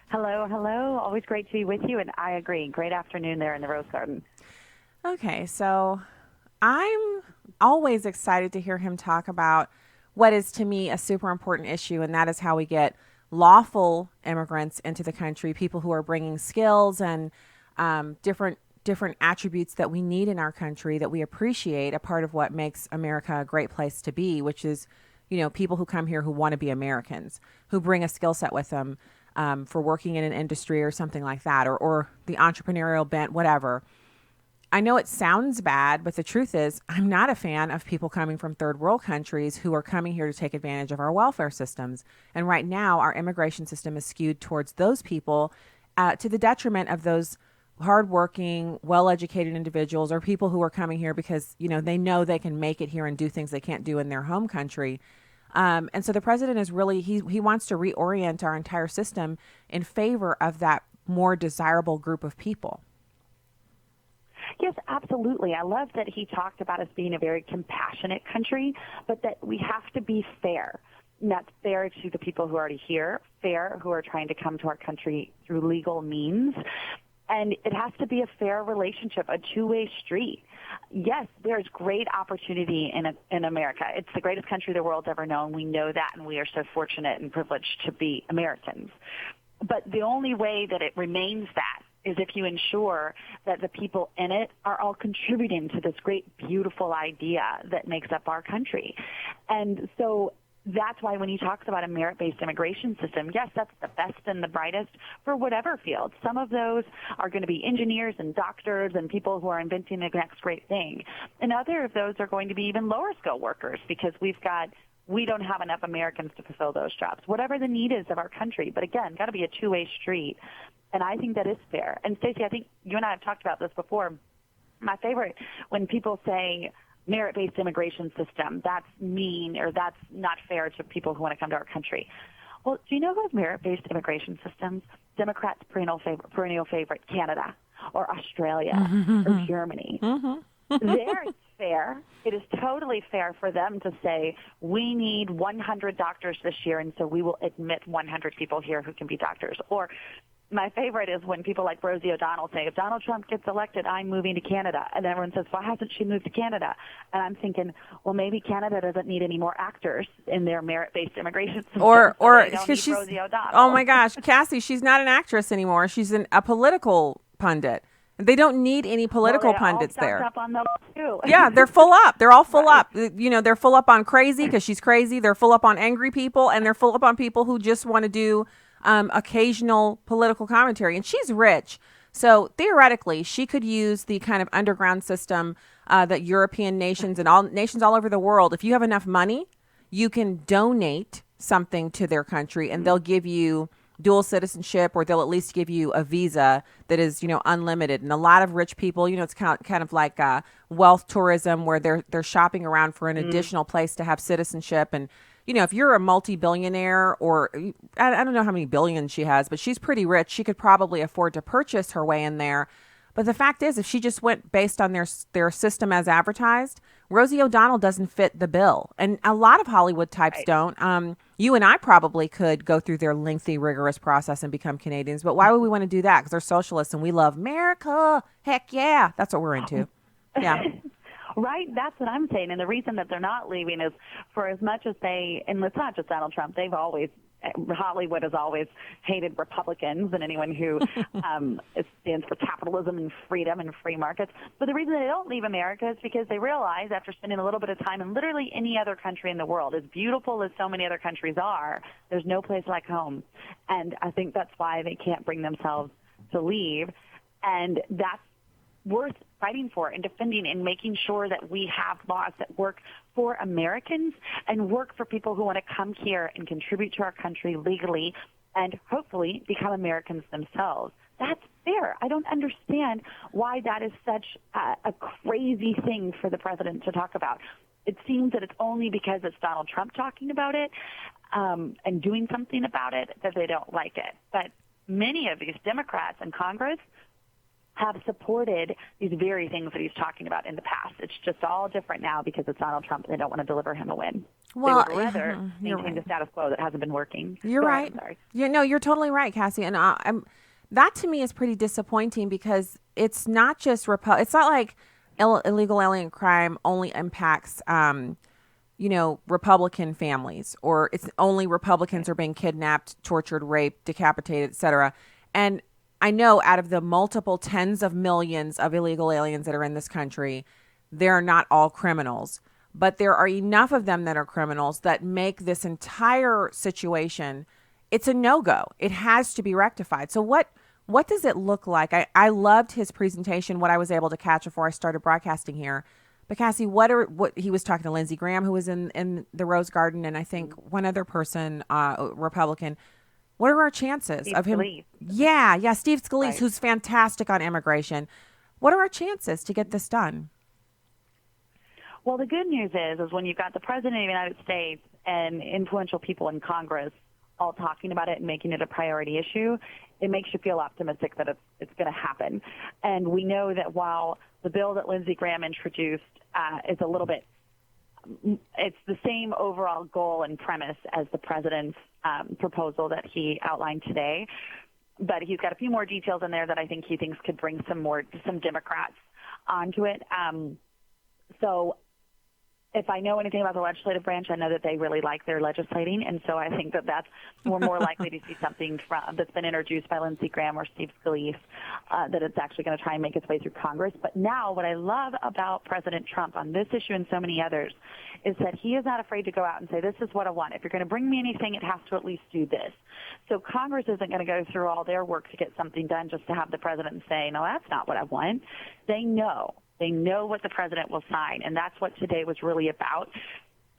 Hello, hello. Always great to be with you, and I agree. Great afternoon there in the Rose Garden. Okay, so I'm always excited to hear him talk about what is to me a super important issue, and that is how we get lawful immigrants into the country, people who are bringing skills and different attributes that we need in our country that we appreciate, a part of what makes America a great place to be, which is, you know, people who come here who want to be Americans, who bring a skill set with them for working in an industry or something like that, or the entrepreneurial bent, whatever. I know it sounds bad, but the truth is I'm not a fan of people coming from third world countries who are coming here to take advantage of our welfare systems. And right now, our immigration system is skewed towards those people to the detriment of those hardworking, well-educated individuals or people who are coming here because, you know they can make it here and do things they can't do in their home country. And so the president is really, he wants to reorient our entire system in favor of that more desirable group of people. Yes, absolutely. I love that he talked about us being a very compassionate country, but that we have to be fair. And that's fair to the people who are already here, fair who are trying to come to our country through legal means. And it has to be a fair relationship, a two-way street. Yes, there's great opportunity in America. It's the greatest country the world's ever known. We know that, and we are so fortunate and privileged to be Americans. But the only way that it remains that is if you ensure that the people in it are all contributing to this great, beautiful idea that makes up our country. And so that's why when he talks about a merit-based immigration system, yes, that's the best and the brightest for whatever field. Some of those are going to be engineers and doctors and people who are inventing the next great thing. And other of those are going to be even lower skill workers because we don't have enough Americans to fulfill those jobs, whatever the need is of our country. But again, got to be a two-way street. And I think that is fair. And Stacy, I think you and I have talked about this before. My favorite, when people say merit-based immigration system, that's mean or that's not fair to people who want to come to our country. Well, do you know who has merit-based immigration systems? Democrats' perennial favorite, Canada or Australia or Germany. There it's fair. It is totally fair for them to say, we need 100 doctors this year, and so we will admit 100 people here who can be doctors. Or my favorite is when people like Rosie O'Donnell say, if Donald Trump gets elected, I'm moving to Canada. And everyone says, why hasn't she moved to Canada? And I'm thinking, well, maybe Canada doesn't need any more actors in their merit-based immigration system. Or because she's Rosie O'Donnell. Oh my gosh, Cassie, she's not an actress anymore. She's a political pundit. They don't need any political pundits there. Up on those too. Yeah, they're full up. They're all full up. You know, they're full up on crazy because she's crazy. They're full up on angry people, and they're full up on people who just want to do occasional political commentary. And she's rich. So theoretically, she could use the kind of underground system that European nations and all nations all over the world, if you have enough money, you can donate something to their country and they'll give you dual citizenship, or they'll at least give you a visa that is, unlimited. And a lot of rich people, it's kind of like wealth tourism, where they're shopping around for an additional place to have citizenship. And, if you're a multi-billionaire, or I don't know how many billions she has, but she's pretty rich, she could probably afford to purchase her way in there. But the fact is, if she just went based on their system as advertised, Rosie O'Donnell doesn't fit the bill. And a lot of Hollywood types don't. You and I probably could go through their lengthy, rigorous process and become Canadians. But why would we want to do that? Because they're socialists and we love America. Heck yeah. That's what we're into. Yeah. Right, that's what I'm saying. And the reason that they're not leaving is for as much as and it's not just Donald Trump, Hollywood has always hated Republicans and anyone who stands for capitalism and freedom and free markets. But the reason they don't leave America is because they realize, after spending a little bit of time in literally any other country in the world, as beautiful as so many other countries are, there's no place like home. And I think that's why they can't bring themselves to leave. And that's worth fighting for and defending and making sure that we have laws that work for Americans and work for people who want to come here and contribute to our country legally and hopefully become Americans themselves. That's fair. I don't understand why that is such a crazy thing for the president to talk about. it seems that it's only because it's Donald Trump talking about it and doing something about it that they don't like it. But many of these Democrats in Congress have supported these very things that he's talking about in the past. It's just all different now because it's Donald Trump and they don't want to deliver him a win. Well, they would rather maintain the status quo that hasn't been working. You're Go right. ahead, I'm sorry. You're totally right, Cassie. And that to me is pretty disappointing because it's not just it's not like illegal alien crime only impacts Republican families, or it's only Republicans are being kidnapped, tortured, raped, decapitated, etc. And I know out of the multiple tens of millions of illegal aliens that are in this country, they're not all criminals, but there are enough of them that are criminals that make this entire situation, it's a no-go. It has to be rectified. So what does it look like? I loved his presentation, what I was able to catch before I started broadcasting here. But Cassie, what he was talking to Lindsey Graham, who was in the Rose Garden, and I think one other person, Republican. What are our chances of him? Scalise. Yeah, Steve Scalise, Right. who's fantastic on immigration. What are our chances to get this done? Well, the good news is when you've got the President of the United States and influential people in Congress all talking about it and making it a priority issue, it makes you feel optimistic that it's going to happen. And we know that while the bill that Lindsey Graham introduced is a little bit, it's the same overall goal and premise as the President's proposal that he outlined today, but he's got a few more details in there that I think he thinks could bring some Democrats onto it. So if I know anything about the legislative branch, I know that they really like their legislating, and so I think that we're more likely to see something that's been introduced by Lindsey Graham or Steve Scalise, that it's actually going to try and make its way through Congress. But now what I love about President Trump on this issue and so many others is that he is not afraid to go out and say, this is what I want. If you're going to bring me anything, it has to at least do this. So Congress isn't going to go through all their work to get something done just to have the president say, no, that's not what I want. They know. They know what the president will sign, and that's what today was really about,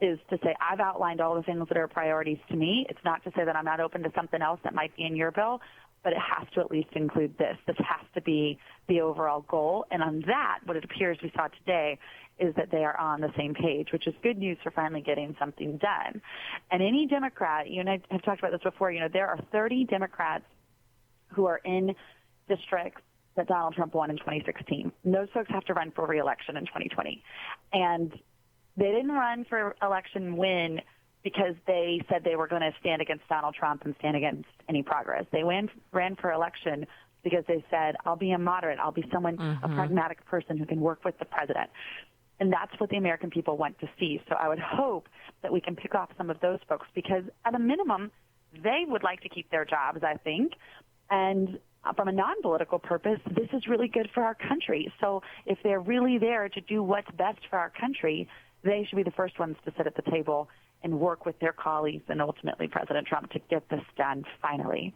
is to say, I've outlined all the things that are priorities to me. It's not to say that I'm not open to something else that might be in your bill, but it has to at least include this. This has to be the overall goal. And on that, what it appears we saw today is that they are on the same page, which is good news for finally getting something done. And any Democrat, you and I have talked about this before, there are 30 Democrats who are in districts that Donald Trump won in 2016. And those folks have to run for re-election in 2020. And they didn't run for election win because they said they were going to stand against Donald Trump and stand against any progress. They ran for election because they said, I'll be a moderate. I'll be someone, a pragmatic person who can work with the president. And that's what the American people want to see. So I would hope that we can pick off some of those folks because at a minimum, they would like to keep their jobs, I think. And from a non-political purpose, this is really good for our country. So if they're really there to do what's best for our country, they should be the first ones to sit at the table and work with their colleagues and ultimately President Trump to get this done finally.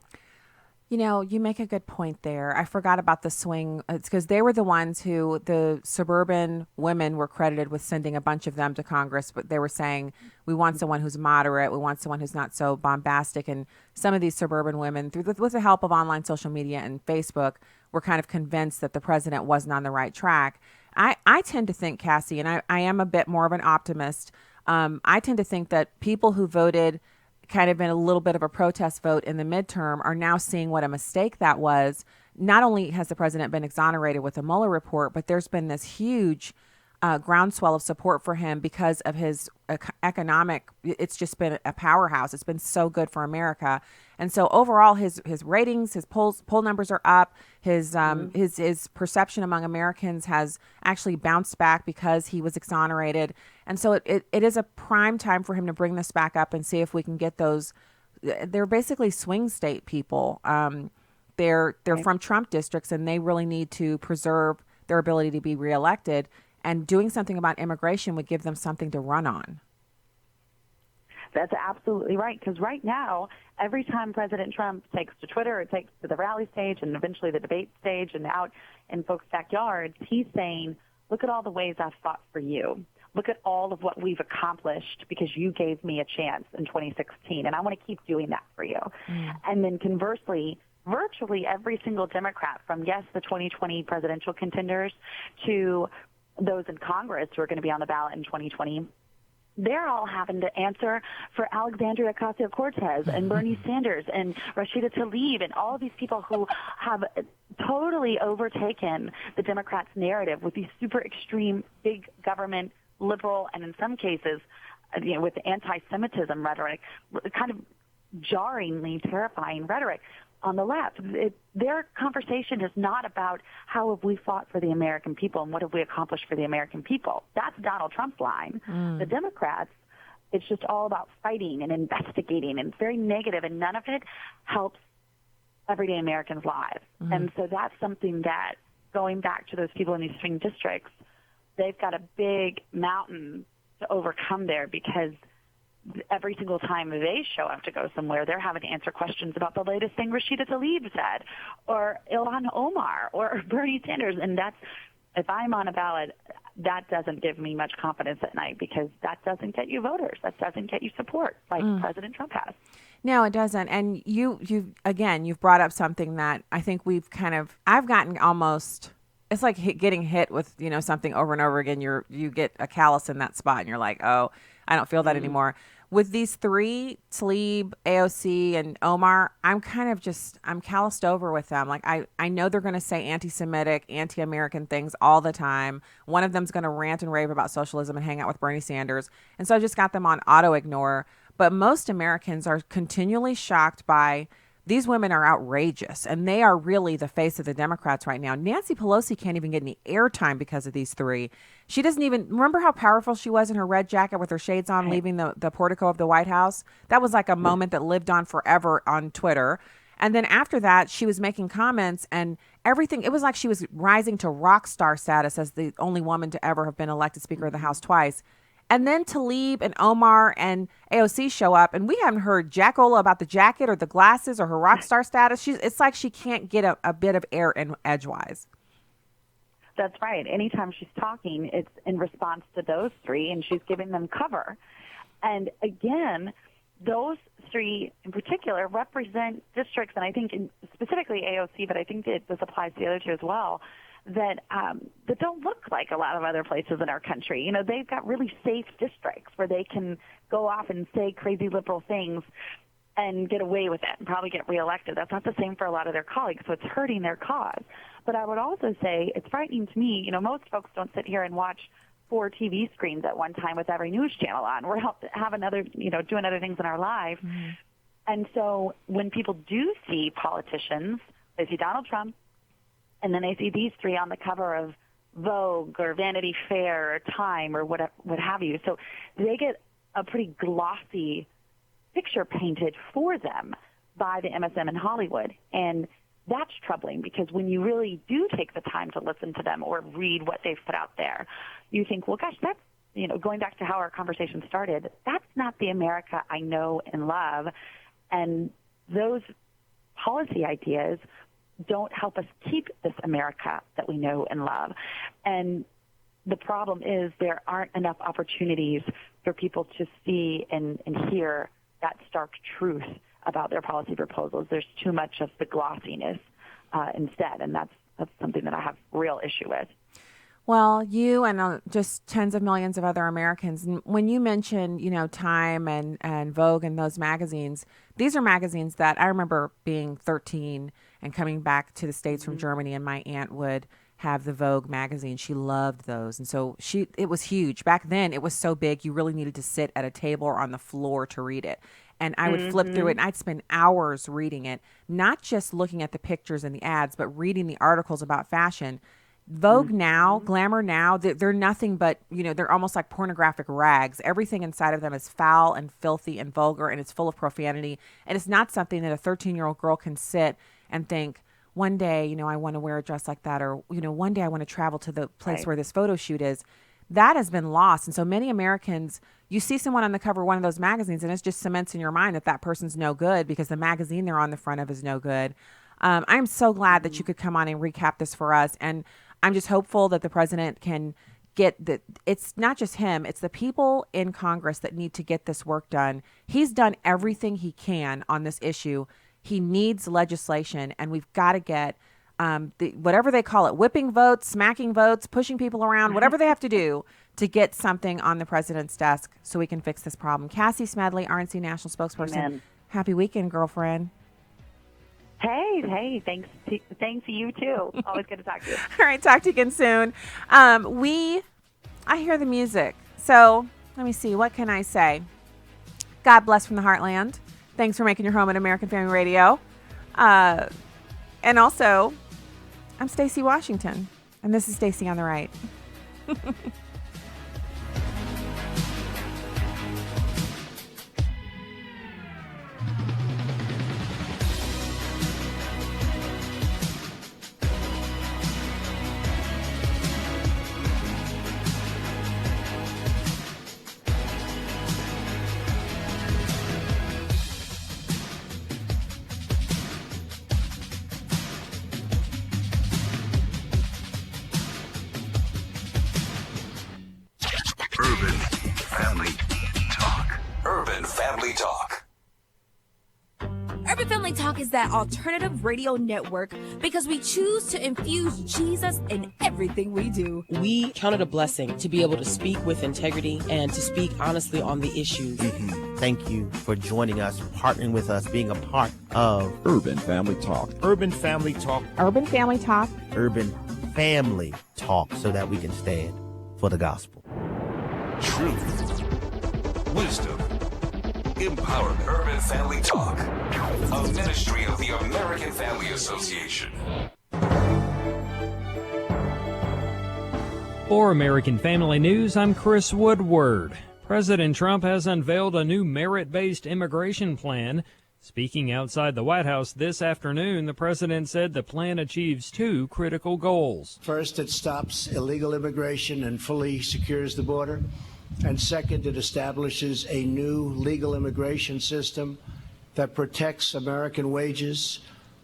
You make a good point there. I forgot about the swing. It's because they were the ones who the suburban women were credited with sending a bunch of them to Congress, but they were saying, we want someone who's moderate. We want someone who's not so bombastic. And some of these suburban women, with the help of online social media and Facebook, were kind of convinced that the president wasn't on the right track. I tend to think, Cassie, and I am a bit more of an optimist. I tend to think that people who voted kind of in a little bit of a protest vote in the midterm are now seeing what a mistake that was. Not only has the president been exonerated with the Mueller report, but there's been this huge groundswell of support for him because of his economic, it's just been a powerhouse. It's been so good for America. And so overall, his ratings, his poll numbers are up. His perception among Americans has actually bounced back because he was exonerated. And so it is a prime time for him to bring this back up and see if we can get those. They're basically swing state people. They're from Trump districts, and they really need to preserve their ability to be reelected. And doing something about immigration would give them something to run on. That's absolutely right, because right now, every time President Trump takes to Twitter or takes to the rally stage and eventually the debate stage and out in folks' backyards, he's saying, look at all the ways I've fought for you. Look at all of what we've accomplished because you gave me a chance in 2016, and I want to keep doing that for you. And then conversely, virtually every single Democrat, from, yes, the 2020 presidential contenders to those in Congress who are going to be on the ballot in 2020, they're all having to answer for Alexandria Ocasio-Cortez and Bernie Sanders and Rashida Tlaib and all of these people who have totally overtaken the Democrats' narrative with these super extreme, big government, liberal, and in some cases, with anti-Semitism rhetoric, kind of jarringly terrifying rhetoric on the left. Their conversation is not about how have we fought for the American people and what have we accomplished for the American people. That's Donald Trump's line. The Democrats, it's just all about fighting and investigating, and it's very negative, and none of it helps everyday Americans' lives. And so that's something that, going back to those people in these swing districts, they've got a big mountain to overcome there, because every single time they show up to go somewhere, they're having to answer questions about the latest thing Rashida Tlaib said, or Ilhan Omar, or Bernie Sanders. And that's, if I'm on a ballot, that doesn't give me much confidence at night, because that doesn't get you voters. That doesn't get you support like President Trump has. No, it doesn't. And you've brought up something that I think I've gotten almost, it's like getting hit with, something over and over again. You get a callus in that spot and you're like, oh, I don't feel that anymore. With these three, Tlaib, AOC, and Omar, I'm calloused over with them. Like, I know they're going to say anti-Semitic, anti-American things all the time. One of them's going to rant and rave about socialism and hang out with Bernie Sanders. And so I just got them on auto-ignore. But most Americans are continually shocked by, these women are outrageous, and they are really the face of the Democrats right now. Nancy Pelosi can't even get any airtime because of these three. She doesn't even remember how powerful she was in her red jacket with her shades on, leaving the portico of the White House. That was like a moment that lived on forever on Twitter. And then after that, she was making comments and everything. It was like she was rising to rock star status as the only woman to ever have been elected Speaker of the House twice. And then Tlaib and Omar and AOC show up, and we haven't heard Jackola about the jacket or the glasses or her rock star status. It's like she can't get a bit of air in edgewise. That's right. Anytime she's talking, it's in response to those three, and she's giving them cover. And again, those three in particular represent districts, and I think specifically AOC, but I think that this applies to the other two as well, that don't look like a lot of other places in our country. They've got really safe districts where they can go off and say crazy liberal things and get away with it and probably get reelected. That's not the same for a lot of their colleagues, so it's hurting their cause. But I would also say it's frightening to me. Most folks don't sit here and watch 4 TV screens at one time with every news channel on. We're having other, doing other things in our life. And so when people do see politicians, they see Donald Trump, and then they see these three on the cover of Vogue or Vanity Fair or Time or what have you. So they get a pretty glossy picture painted for them by the MSM in Hollywood. And that's troubling, because when you really do take the time to listen to them or read what they've put out there, you think, well, gosh, that's, going back to how our conversation started, that's not the America I know and love. And those policy ideas don't help us keep this America that we know and love. And the problem is there aren't enough opportunities for people to see and hear that stark truth about their policy proposals. There's too much of the glossiness instead, and that's something that I have real issue with. Well, you and just tens of millions of other Americans, when you mention, Time and Vogue and those magazines, these are magazines that I remember being 13 and coming back to the States from Germany, and my aunt would have the Vogue magazine. She loved those. And so it was huge. Back then, it was so big, you really needed to sit at a table or on the floor to read it. And I would flip through it, and I'd spend hours reading it, not just looking at the pictures and the ads, but reading the articles about fashion. Vogue now, Glamour now, they're nothing but, they're almost like pornographic rags. Everything inside of them is foul and filthy and vulgar, and it's full of profanity. And it's not something that a 13-year-old girl can sit and think, one day, I want to wear a dress like that, or, one day I want to travel to the place where this photo shoot is. That has been lost. And so many Americans, you see someone on the cover of one of those magazines, and it just cements in your mind that person's no good because the magazine they're on the front of is no good. I'm so glad that you could come on and recap this for us. And I'm just hopeful that the president can get that. It's not just him, it's the people in Congress that need to get this work done. He's done everything he can on this issue. He needs legislation, and we've got to get whatever they call it, whipping votes, smacking votes, pushing people around, whatever they have to do to get something on the president's desk so we can fix this problem. Cassie Smedile, RNC National Spokesperson. Amen. Happy weekend, girlfriend. Hey, thanks to you too. Always good to talk to you. All right, talk to you again soon. I hear the music. So let me see. What can I say? God bless from the heartland. Thanks for making your home at American Family Radio. And also, I'm Stacy Washington, and this is Stacy on the Right. Urban Family Talk is that alternative radio network because we choose to infuse Jesus in everything we do. We count it a blessing to be able to speak with integrity and to speak honestly on the issues. Thank you for joining us, partnering with us, being a part of Urban Family Talk. Urban Family Talk. Urban Family Talk. Urban Family Talk, so that we can stand for the gospel. Truth, wisdom, empowerment. Urban Family Talk, a ministry of the American Family Association. For American Family News, I'm Chris Woodward. President Trump has unveiled a new merit-based immigration plan. Speaking outside the White House this afternoon, the president said the plan achieves two critical goals. First, it stops illegal immigration and fully secures the border. And second, it establishes a new legal immigration system that protects American wages,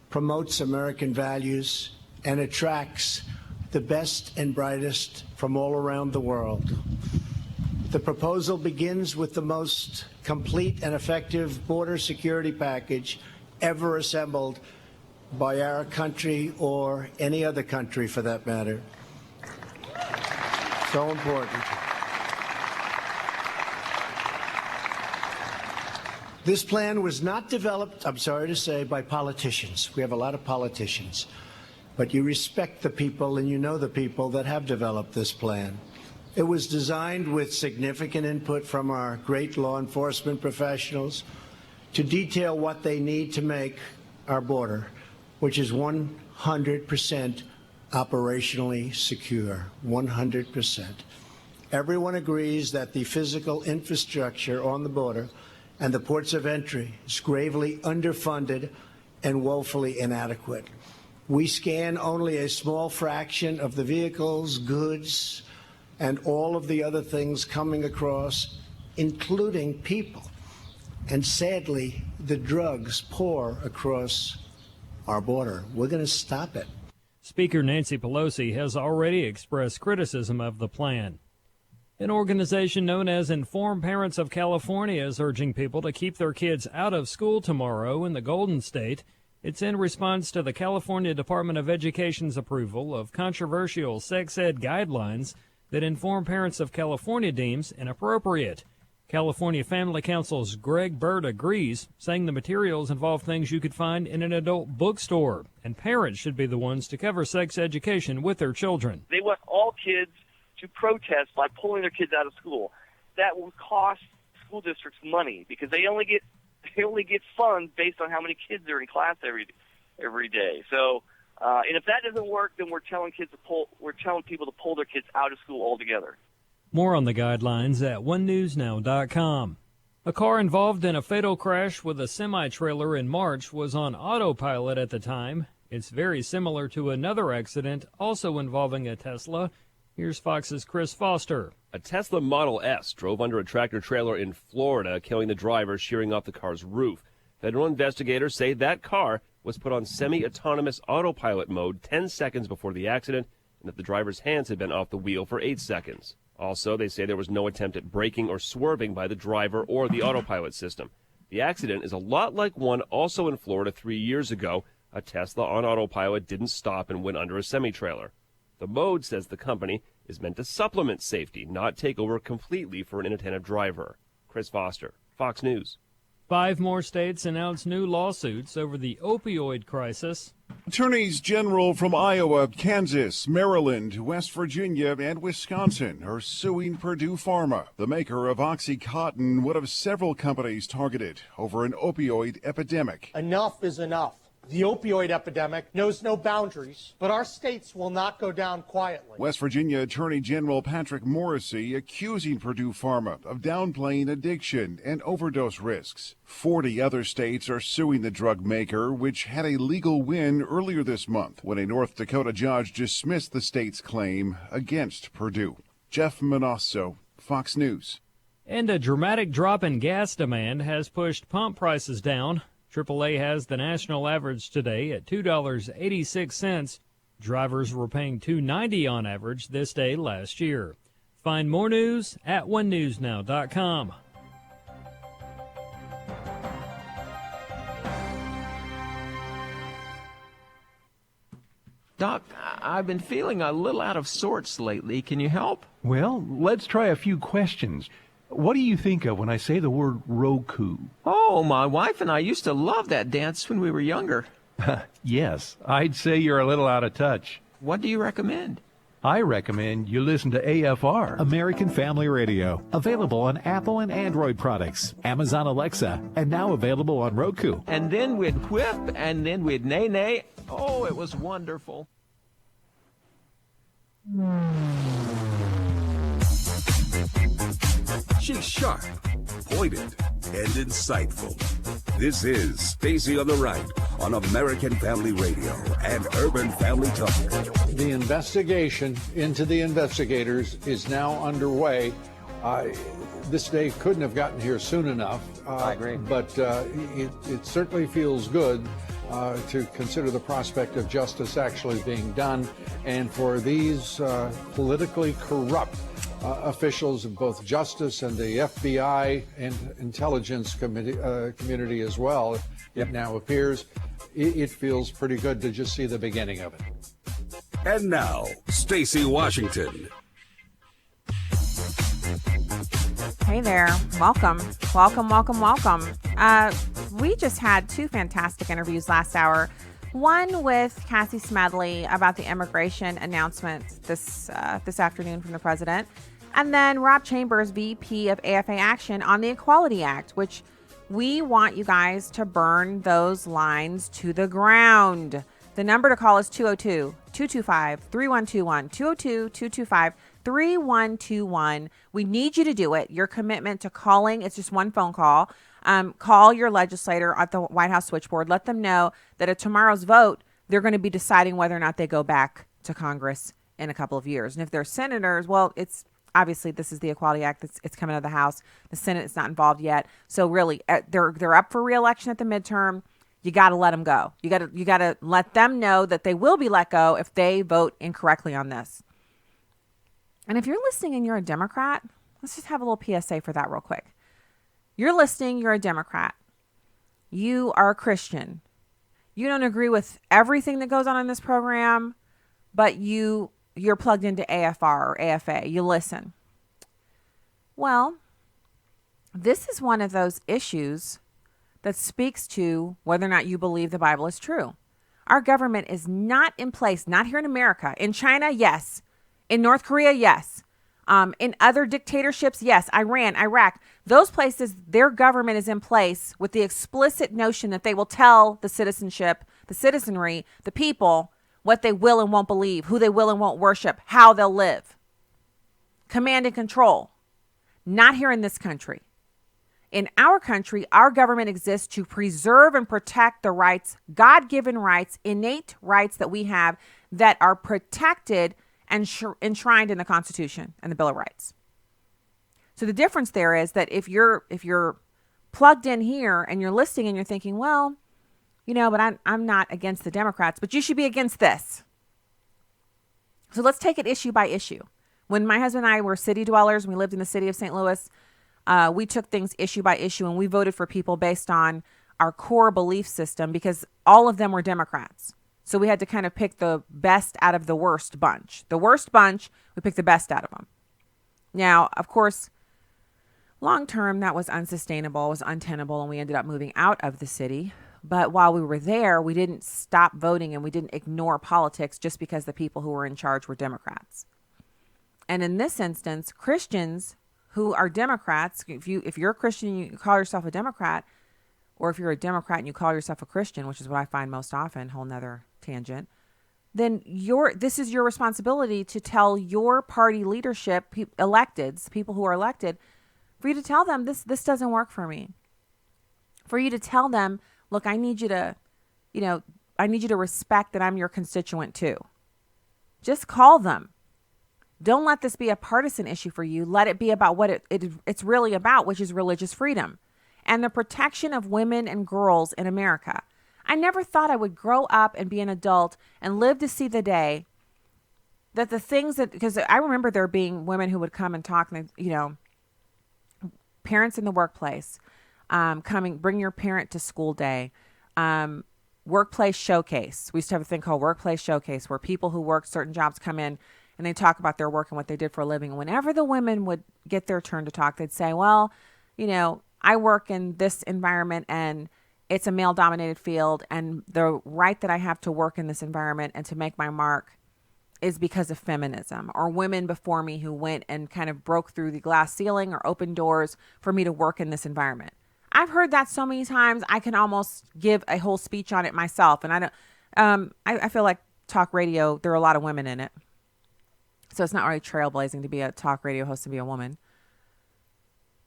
promotes American values, and attracts the best and brightest from all around the world. The proposal begins with the most complete and effective border security package ever assembled by our country or any other country for that matter. So important. This plan was not developed, I'm sorry to say, by politicians. We have a lot of politicians. But you respect the people and you know the people that have developed this plan. It was designed with significant input from our great law enforcement professionals to detail what they need to make our border, which is 100% operationally secure, 100%. Everyone agrees that the physical infrastructure on the border and the ports of entry is gravely underfunded and woefully inadequate. We scan only a small fraction of the vehicles, goods, and all of the other things coming across, including people. And sadly, the drugs pour across our border. We're going to stop it. Speaker Nancy Pelosi has already expressed criticism of the plan. An organization known as Informed Parents of California is urging people to keep their kids out of school tomorrow in the Golden State. It's in response to the California Department of Education's approval of controversial sex ed guidelines that Informed Parents of California deems inappropriate. California Family Council's Greg Bird agrees, saying the materials involve things you could find in an adult bookstore, and parents should be the ones to cover sex education with their children. They want all kids to protest by pulling their kids out of school. That will cost school districts money because they only get funds based on how many kids are in class every day. So, and if that doesn't work, then we're telling people to pull their kids out of school altogether. More on the guidelines at onenewsnow.com. A car involved in a fatal crash with a semi-trailer in March was on autopilot at the time. It's very similar to another accident also involving a Tesla. Here's Fox's Chris Foster. A Tesla Model S drove under a tractor-trailer in Florida, killing the driver, shearing off the car's roof. Federal investigators say that car was put on semi-autonomous autopilot mode 10 seconds before the accident, and that the driver's hands had been off the wheel for 8 seconds. Also, they say there was no attempt at braking or swerving by the driver or the autopilot system. The accident is a lot like one also in Florida 3 years ago. A Tesla on autopilot didn't stop and went under a semi-trailer. The mode, says the company, is meant to supplement safety, not take over completely for an inattentive driver. Chris Foster, Fox News. 5 more states announced new lawsuits over the opioid crisis. Attorneys general from Iowa, Kansas, Maryland, West Virginia, and Wisconsin are suing Purdue Pharma, the maker of OxyContin, one of several companies targeted over an opioid epidemic. Enough is enough. The opioid epidemic knows no boundaries, but our states will not go down quietly. West Virginia Attorney General Patrick Morrissey accusing Purdue Pharma of downplaying addiction and overdose risks. 40 other states are suing the drug maker, which had a legal win earlier this month when a North Dakota judge dismissed the state's claim against Purdue. Jeff Manasso, Fox News. And a dramatic drop in gas demand has pushed pump prices down. AAA has the national average today at $2.86. Drivers were paying $2.90 on average this day last year. Find more news at onenewsnow.com. Doc, I've been feeling a little out of sorts lately. Can you help? Well, let's try a few questions. What do you think of when I say the word Roku? Oh, my wife and I used to love that dance when we were younger. Yes, I'd say you're a little out of touch. What do you recommend? I recommend you listen to AFR. American Family Radio. Available on Apple and Android products, Amazon Alexa, and now available on Roku. And then we'd whip, and then we'd nay-nay. Oh, it was wonderful. She's sharp, pointed, and insightful. This is Stacy on the Right on American Family Radio and Urban Family Talk. The investigation into the investigators is now underway. This day couldn't have gotten here soon enough. I agree. But it certainly feels good to consider the prospect of justice actually being done, and for these politically corrupt officials of both justice and the FBI and intelligence community as well, it now appears, it feels pretty good to just see the beginning of it. And now, Stacy Washington. Hey there. Welcome. We just had 2 fantastic interviews last hour. One with Cassie Smedile about the immigration announcement this afternoon from the president. And then Rob Chambers, VP of AFA Action on the Equality Act, which we want you guys to burn those lines to the ground. The number to call is 202-225-3121, 202-225-3121. We need you to do it. Your commitment to calling, it's just one phone call. Call your legislator at the White House switchboard. Let them know that at tomorrow's vote, they're going to be deciding whether or not they go back to Congress in a couple of years. And if they're senators, well, it's obviously this is the Equality Act. It's coming out of the House. The Senate is not involved yet. So really, they're up for re-election at the midterm. You got to let them go. You got to let them know that they will be let go if they vote incorrectly on this. And if you're listening and you're a Democrat, let's just have a little PSA for that real quick. You're listening, you're a Democrat. You are a Christian. You don't agree with everything that goes on in this program, but you're plugged into AFR or AFA. You listen. Well, this is one of those issues that speaks to whether or not you believe the Bible is true. Our government is not in place, not here in America. In China, yes. In North Korea, yes. In other dictatorships, yes. Iran, Iraq, those places, their government is in place with the explicit notion that they will tell the citizenry, the people, what they will and won't believe, who they will and won't worship, how they'll live. Command and control. Not here in this country. In our country, our government exists to preserve and protect the rights, God-given rights, innate rights that we have that are protected and enshrined in the Constitution and the Bill of Rights. So the difference there is that if you're plugged in here and you're listening and you're thinking, well, but I'm not against the Democrats, but you should be against this. So let's take it issue by issue. When my husband and I were city dwellers, and we lived in the city of St. Louis, we took things issue by issue, and we voted for people based on our core belief system because all of them were Democrats. So we had to kind of pick the best out of the worst bunch. The worst bunch, we picked the best out of them. Now, of course, long term, that was unsustainable, was untenable, and we ended up moving out of the city. But while we were there, we didn't stop voting and we didn't ignore politics just because the people who were in charge were Democrats. And in this instance, Christians who are Democrats, if you're a Christian and you call yourself a Democrat, or if you're a Democrat and you call yourself a Christian, which is what I find most often, whole nother tangent, then this is your responsibility to tell your party leadership, electeds, people who are elected, for you to tell them this doesn't work for me. For you to tell them, look, I need you to respect that I'm your constituent too. Just call them. Don't let this be a partisan issue for you. Let it be about what it's really about, which is religious freedom and the protection of women and girls in America. I never thought I would grow up and be an adult and live to see the day that the things that, because I remember there being women who would come and talk, and parents in the workplace, bring your parent to school day, workplace showcase. We used to have a thing called workplace showcase where people who work certain jobs come in and they talk about their work and what they did for a living. And whenever the women would get their turn to talk, they'd say, well, I work in this environment and it's a male-dominated field, and the right that I have to work in this environment and to make my mark is because of feminism, or women before me who went and kind of broke through the glass ceiling or opened doors for me to work in this environment. I've heard that so many times, I can almost give a whole speech on it myself. And I don't, I feel like talk radio, there are a lot of women in it. So it's not really trailblazing to be a talk radio host and be a woman.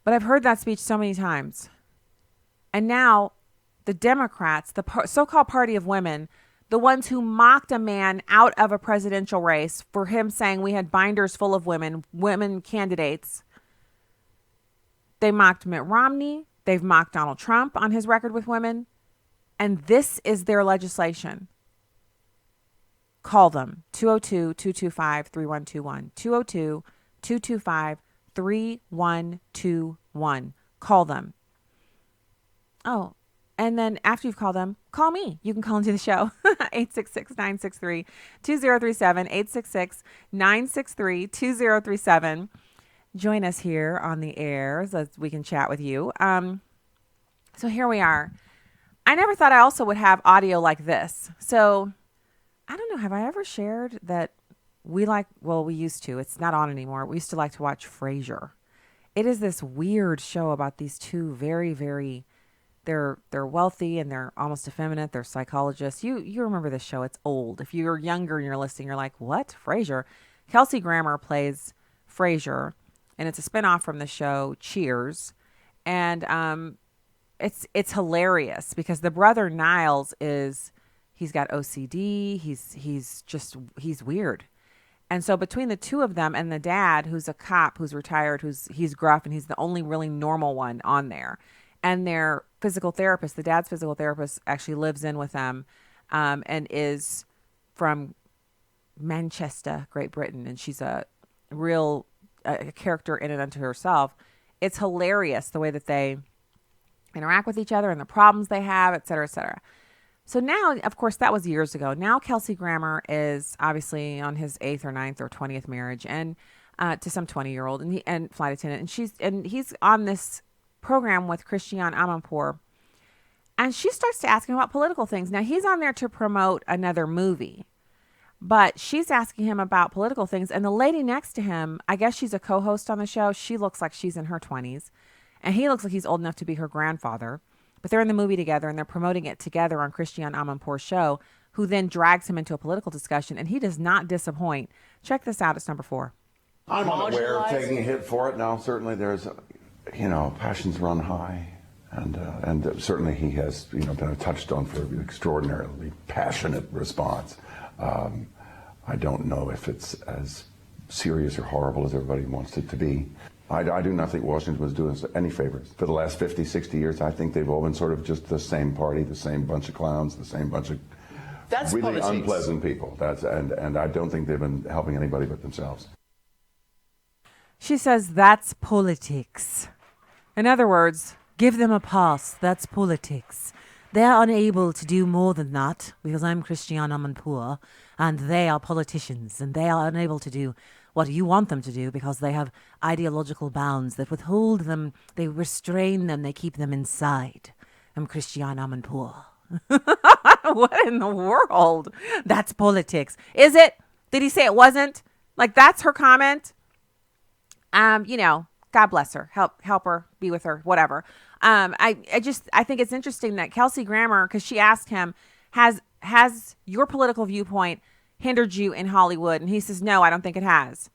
But I've heard that speech so many times. And now the Democrats, the so-called party of women, the ones who mocked a man out of a presidential race for him saying we had binders full of women candidates. They mocked Mitt Romney. They've mocked Donald Trump on his record with women. And this is their legislation. Call them. 202-225-3121. 202-225-3121. Call them. Oh, and then after you've called them, call me. You can call into the show. 866-963-2037. 866-963-2037. Join us here on the air so that we can chat with you. So here we are. I never thought I also would have audio like this. So I don't know. Have I ever shared that we used to. It's not on anymore. We used to like to watch Frasier. It is this weird show about these two very, very, they're wealthy and they're almost effeminate. They're psychologists. You remember this show. It's old. If you're younger and you're listening, you're like, what? Frasier? Kelsey Grammer plays Frasier, and it's a spinoff from the show Cheers. And it's hilarious because the brother Niles he's got OCD. He's weird. And so between the two of them and the dad, who's a cop, who's retired, he's gruff, and he's the only really normal one on there, and their physical therapist, the dad's physical therapist actually lives in with them, and is from Manchester, Great Britain, and she's a real character in and unto herself. It's hilarious the way that they interact with each other and the problems they have, et cetera, et cetera. So now, of course, that was years ago. Now Kelsey Grammer is obviously on his 8th or 9th or 20th marriage, and to some 20-year-old and flight attendant, and he's on this program with Christiane Amanpour, and she starts to ask him about political things. Now he's on there to promote another movie, but she's asking him about political things, and the lady next to him, I guess she's a co-host on the show. She looks like she's in her 20s, and he looks like he's old enough to be her grandfather. But they're in the movie together, and they're promoting it together on Christiane Amanpour's show, who then drags him into a political discussion, and he does not disappoint. Check this out. It's number 4. I'm unaware of taking a hit for it. Now, certainly there's, passions run high, and certainly he has, been a touchstone for an extraordinarily passionate response. I don't know if it's as serious or horrible as everybody wants it to be. I do not think Washington was doing us any favors. For the last 50, 60 years, I think they've all been sort of just the same party, the same bunch of clowns, the same bunch of really politics. Unpleasant people. And I don't think they've been helping anybody but themselves. She says, that's politics. In other words, give them a pass. That's politics. they're unable to do more than that because I'm Christiane Amanpour and they are politicians and they are unable to do what you want them to do because they have ideological bounds that withhold them, they restrain them, they keep them inside. I'm Christiane Amanpour. What in the world? That's politics. Is it? Did he say it wasn't? Like, that's her comment? God bless her. Help her, be with her, whatever. I think it's interesting that Kelsey Grammer, because she asked him, has your political viewpoint hindered you in Hollywood? And he says, no, I don't think it has.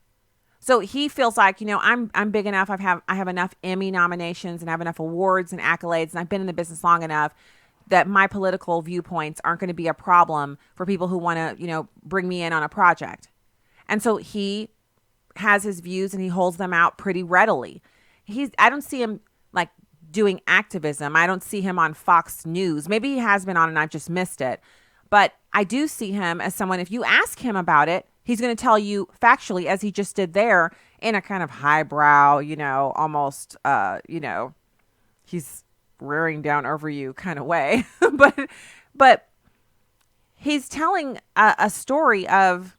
So he feels like, I'm big enough. I have enough Emmy nominations and I have enough awards and accolades, and I've been in the business long enough that my political viewpoints aren't going to be a problem for people who want to, bring me in on a project. And so he has his views and he holds them out pretty readily. I don't see him like doing activism. I don't see him on Fox News. Maybe he has been on and I've just missed it. But I do see him as someone, if you ask him about it, he's going to tell you factually, as he just did there, in a kind of highbrow, almost, he's rearing down over you kind of way. but he's telling a story of,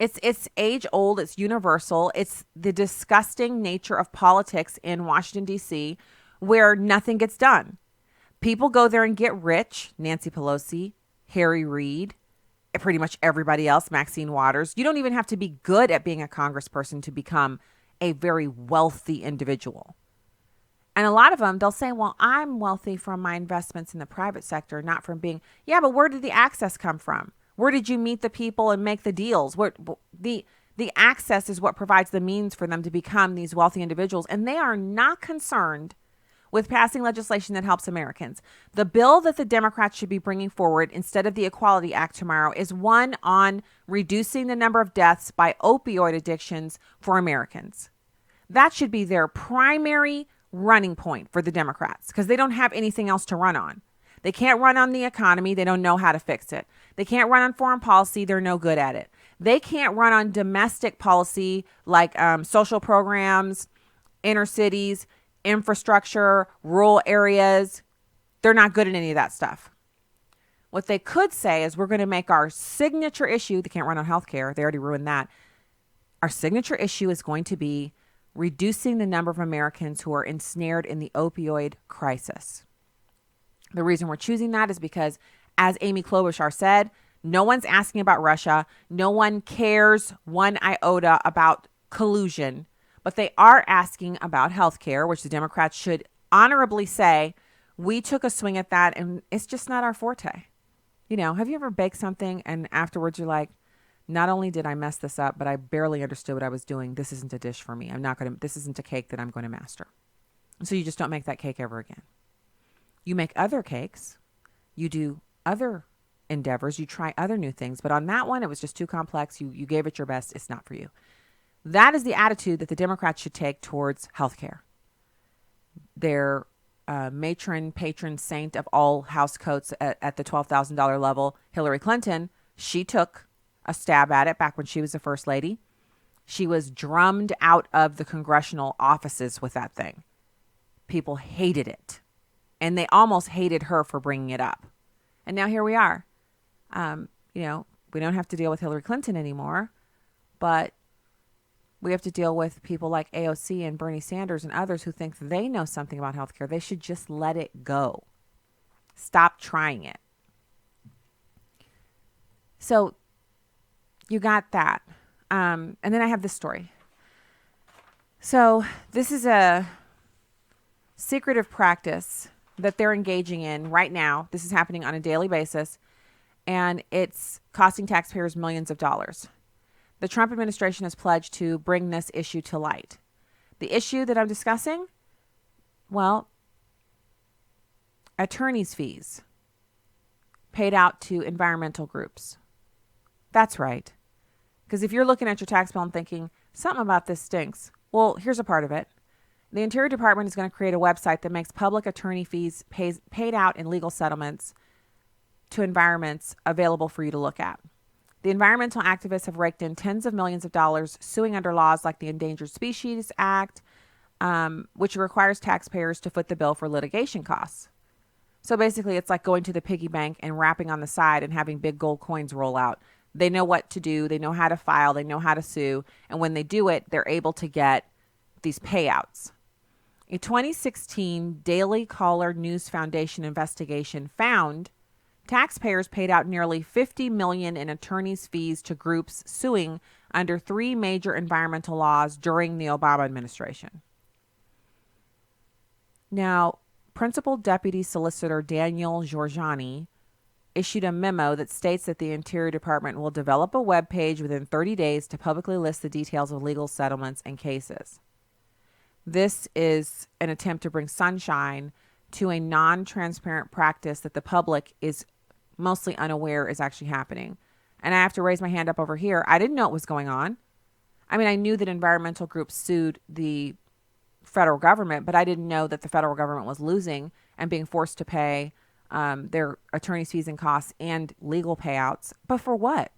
it's age old, it's universal. It's the disgusting nature of politics in Washington, D.C., where nothing gets done. People go there and get rich. Nancy Pelosi, Harry Reid, pretty much everybody else, Maxine Waters. You don't even have to be good at being a congressperson to become a very wealthy individual. And a lot of them, they'll say, well, I'm wealthy from my investments in the private sector, not from being, yeah, but where did the access come from? Where did you meet the people and make the deals? The access is what provides the means for them to become these wealthy individuals. And they are not concerned with passing legislation that helps Americans. The bill that the Democrats should be bringing forward instead of the Equality Act tomorrow is one on reducing the number of deaths by opioid addictions for Americans. That should be their primary running point for the Democrats, because they don't have anything else to run on. They can't run on the economy. They don't know how to fix it. They can't run on foreign policy. They're no good at it. They can't run on domestic policy like social programs, inner cities, infrastructure, rural areas. They're not good at any of that stuff. What they could say is, we're going to make our signature issue. They can't run on healthcare. They already ruined that. Our signature issue is going to be reducing the number of Americans who are ensnared in the opioid crisis. The reason we're choosing that is because, as Amy Klobuchar said, no one's asking about Russia. No one cares one iota about collusion, but they are asking about healthcare, which the Democrats should honorably say, we took a swing at that and it's just not our forte. Have you ever baked something and afterwards you're like, not only did I mess this up, but I barely understood what I was doing. This isn't a dish for me. This isn't a cake that I'm going to master. So you just don't make that cake ever again. You make other cakes, you do other endeavors, you try other new things. But on that one, it was just too complex. You gave it your best. It's not for you. That is the attitude that the Democrats should take towards healthcare. Their matron, patron saint of all house coats at the $12,000 level, Hillary Clinton, she took a stab at it back when she was the first lady. She was drummed out of the congressional offices with that thing. People hated it. And they almost hated her for bringing it up. And now here we are. We don't have to deal with Hillary Clinton anymore, but we have to deal with people like AOC and Bernie Sanders and others who think they know something about healthcare. They should just let it go. Stop trying it. So you got that. And then I have this story. So this is a secretive practice that they're engaging in right now. This is happening on a daily basis, and it's costing taxpayers millions of dollars. The Trump administration has pledged to bring this issue to light. The issue that I'm discussing, well, attorney's fees paid out to environmental groups. That's right. Because if you're looking at your tax bill and thinking, something about this stinks, well, here's a part of it. The Interior Department is going to create a website that makes public attorney fees paid out in legal settlements to environments available for you to look at. The environmental activists have raked in tens of millions of dollars suing under laws like the Endangered Species Act, which requires taxpayers to foot the bill for litigation costs. So basically, it's like going to the piggy bank and rapping on the side and having big gold coins roll out. They know what to do. They know how to file. They know how to sue. And when they do it, they're able to get these payouts. A 2016 Daily Caller News Foundation investigation found taxpayers paid out nearly $50 million in attorney's fees to groups suing under 3 major environmental laws during the Obama administration. Now, Principal Deputy Solicitor Daniel Giorgiani issued a memo that states that the Interior Department will develop a web page within 30 days to publicly list the details of legal settlements and cases. This is an attempt to bring sunshine to a non-transparent practice that the public is mostly unaware is actually happening. And I have to raise my hand up over here. I didn't know it was going on. I mean, I knew that environmental groups sued the federal government, but I didn't know that the federal government was losing and being forced to pay their attorney's fees and costs and legal payouts. But for what?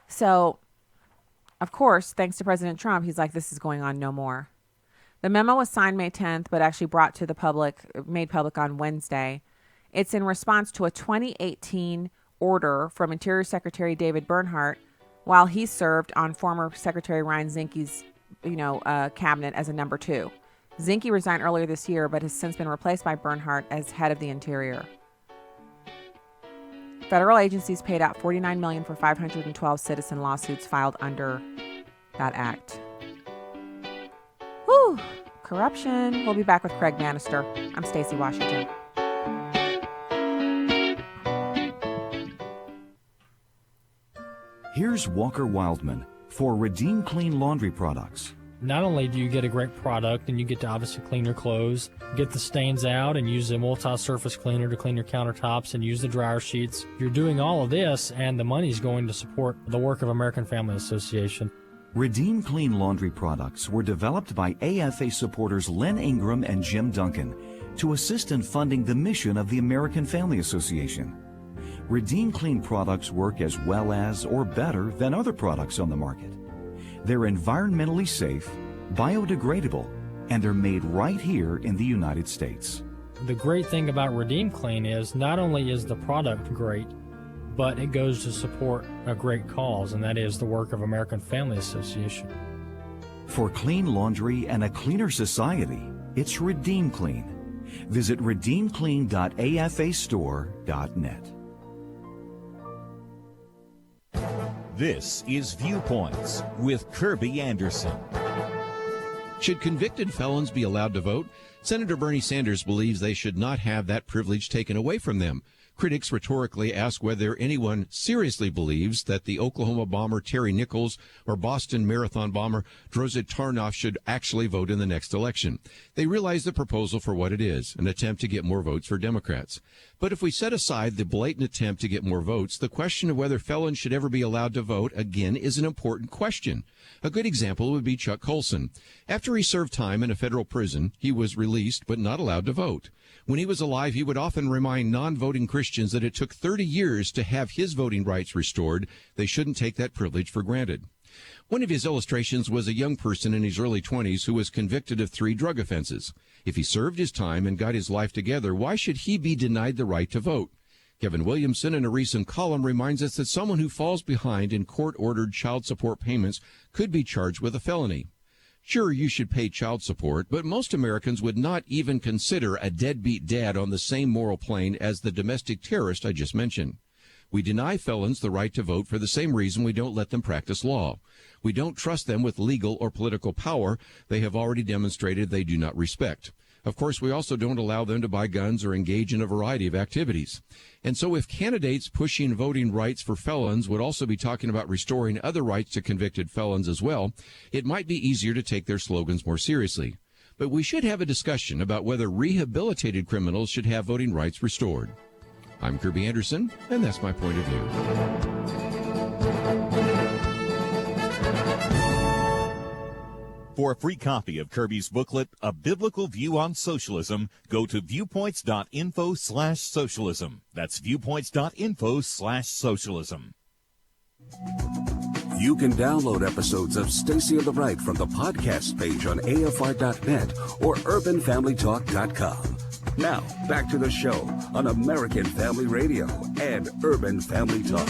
So, of course, thanks to President Trump, he's like, this is going on no more. The memo was signed May 10th, but actually brought to the public, made public on Wednesday. It's in response to a 2018 order from Interior Secretary David Bernhardt while he served on former Secretary Ryan Zinke's cabinet as a number 2. Zinke resigned earlier this year, but has since been replaced by Bernhardt as head of the Interior. Federal agencies paid out $49 million for 512 citizen lawsuits filed under that act. Whew, corruption. We'll be back with Craig Bannister. I'm Stacy Washington. Here's Walker Wildman for Redeem Clean Laundry Products. Not only do you get a great product and you get to obviously clean your clothes, get the stains out and use a multi-surface cleaner to clean your countertops and use the dryer sheets. You're doing all of this and the money's going to support the work of American Family Association. Redeem Clean Laundry Products were developed by AFA supporters Len Ingram and Jim Duncan to assist in funding the mission of the American Family Association. Redeem Clean products work as well as or better than other products on the market. They're environmentally safe, biodegradable, and they're made right here in the United States. The great thing about Redeem Clean is not only is the product great, but it goes to support a great cause, and that is the work of American Family Association. For clean laundry and a cleaner society, it's Redeem Clean. Visit redeemclean.afastore.net. This is Viewpoints with Kirby Anderson. Should convicted felons be allowed to vote? Senator Bernie Sanders believes they should not have that privilege taken away from them. Critics rhetorically ask whether anyone seriously believes that the Oklahoma bomber Terry Nichols or Boston Marathon bomber Drozd Tarnoff should actually vote in the next election. They realize the proposal for what it is, an attempt to get more votes for Democrats. But if we set aside the blatant attempt to get more votes, the question of whether felons should ever be allowed to vote, again, is an important question. A good example would be Chuck Colson. After he served time in a federal prison, he was released but not allowed to vote. When he was alive, he would often remind non-voting Christians that it took 30 years to have his voting rights restored. They shouldn't take that privilege for granted. One of his illustrations was a young person in his early 20s who was convicted of 3 drug offenses. If he served his time and got his life together, why should he be denied the right to vote? Kevin Williamson, in a recent column, reminds us that someone who falls behind in court-ordered child support payments could be charged with a felony. Sure, you should pay child support, but most Americans would not even consider a deadbeat dad on the same moral plane as the domestic terrorist I just mentioned. We deny felons the right to vote for the same reason we don't let them practice law. We don't trust them with legal or political power they have already demonstrated they do not respect. Of course, we also don't allow them to buy guns or engage in a variety of activities. And so if candidates pushing voting rights for felons would also be talking about restoring other rights to convicted felons as well, it might be easier to take their slogans more seriously. But we should have a discussion about whether rehabilitated criminals should have voting rights restored. I'm Kirby Anderson, and that's my point of view. For a free copy of Kirby's booklet, A Biblical View on Socialism, go to viewpoints.info/socialism. That's viewpoints.info/socialism. You can download episodes of Stacy on the Right from the podcast page on AFR.net or UrbanFamilyTalk.com. Now, back to the show on American Family Radio and Urban Family Talk.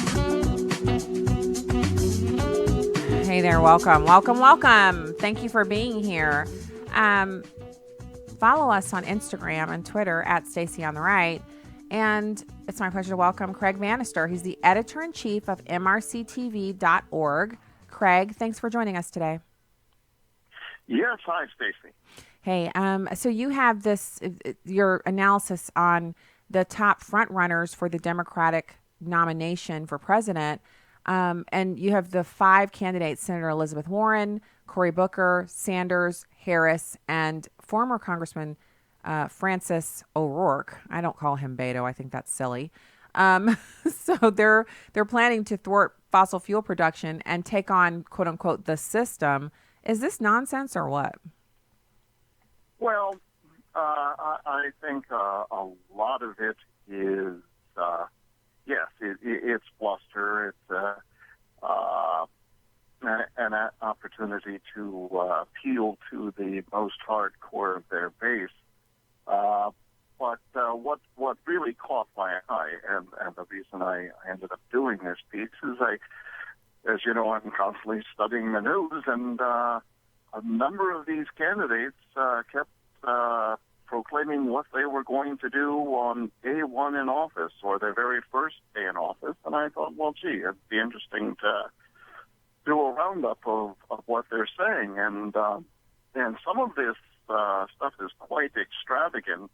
Hey there, welcome. Thank you for being here. Follow us on Instagram and Twitter at Stacy on the Right. And it's my pleasure to welcome Craig Bannister. He's the editor-in-chief of mrctv.org. Craig, thanks for joining us today. Yes, hi, Stacy. Hey, so you have your analysis on the top front runners for the Democratic nomination for president. And you have the 5 candidates: Senator Elizabeth Warren, Cory Booker, Sanders, Harris, and former Congressman Francis O'Rourke. I don't call him Beto. I think that's silly. So they're planning to thwart fossil fuel production and take on, quote unquote, the system. Is this nonsense or what? Well, I think a lot of it is, yes, it's bluster. It's an opportunity to appeal to the most hardcore of their base. But what really caught my eye, and the reason I ended up doing this piece is as you know, I'm constantly studying the news, and a number of these candidates kept proclaiming what they were going to do on day one in office or their very first day in office. And I thought, well, gee, it'd be interesting to do a roundup of what they're saying. And some of this stuff is quite extravagant.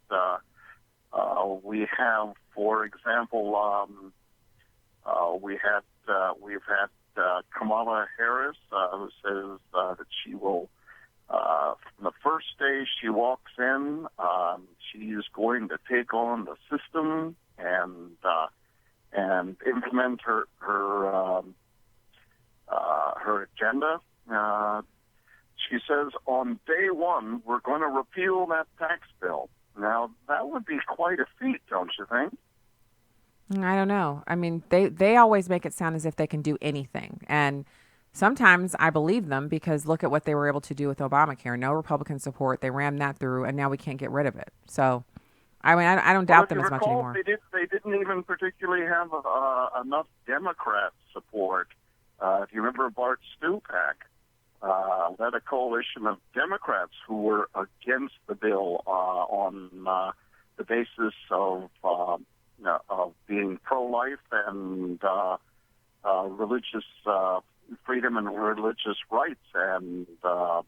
We have, for example, we've had Kamala Harris, who says that she will, from the first day she walks in, she is going to take on the system and implement her agenda. She says on day one, we're going to repeal that tax bill. Now, that would be quite a feat, don't you think? I don't know. I mean, they always make it sound as if they can do anything. And sometimes I believe them, because look at what they were able to do with Obamacare. No Republican support. They rammed that through, and now we can't get rid of it. So, I mean, I don't doubt them as much anymore. They didn't even particularly have enough Democrat support. If you remember, Bart Stupak led a coalition of Democrats who were against the bill on the basis of being pro-life and religious freedom and religious rights. And I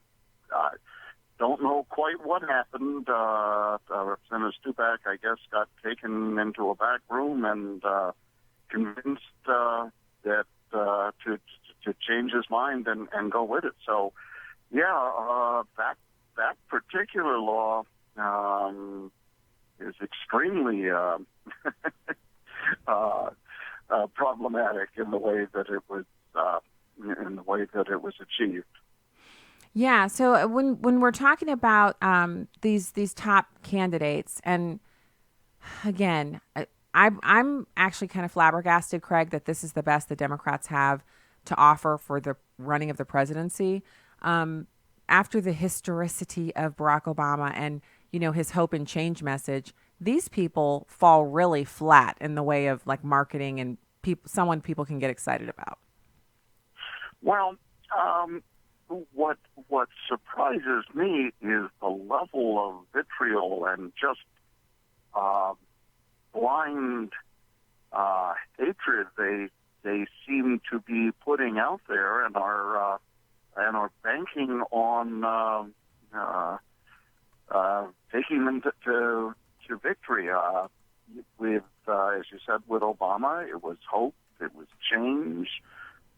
don't know quite what happened. Representative Stupak, I guess, got taken into a back room and convinced that to change his mind and go with it. So, yeah, that particular law is extremely problematic in the way that it was achieved. Yeah. So when we're talking about these top candidates, and again, I'm actually kind of flabbergasted, Craig, that this is the best the Democrats have to offer for the running of the presidency. After the historicity of Barack Obama and, his hope and change message, these people fall really flat in the way of like marketing and someone people can get excited about. Well, what surprises me is the level of vitriol and just blind hatred they seem to be putting out there, and are banking on taking them to victory. With as you said, with Obama, it was hope, it was change.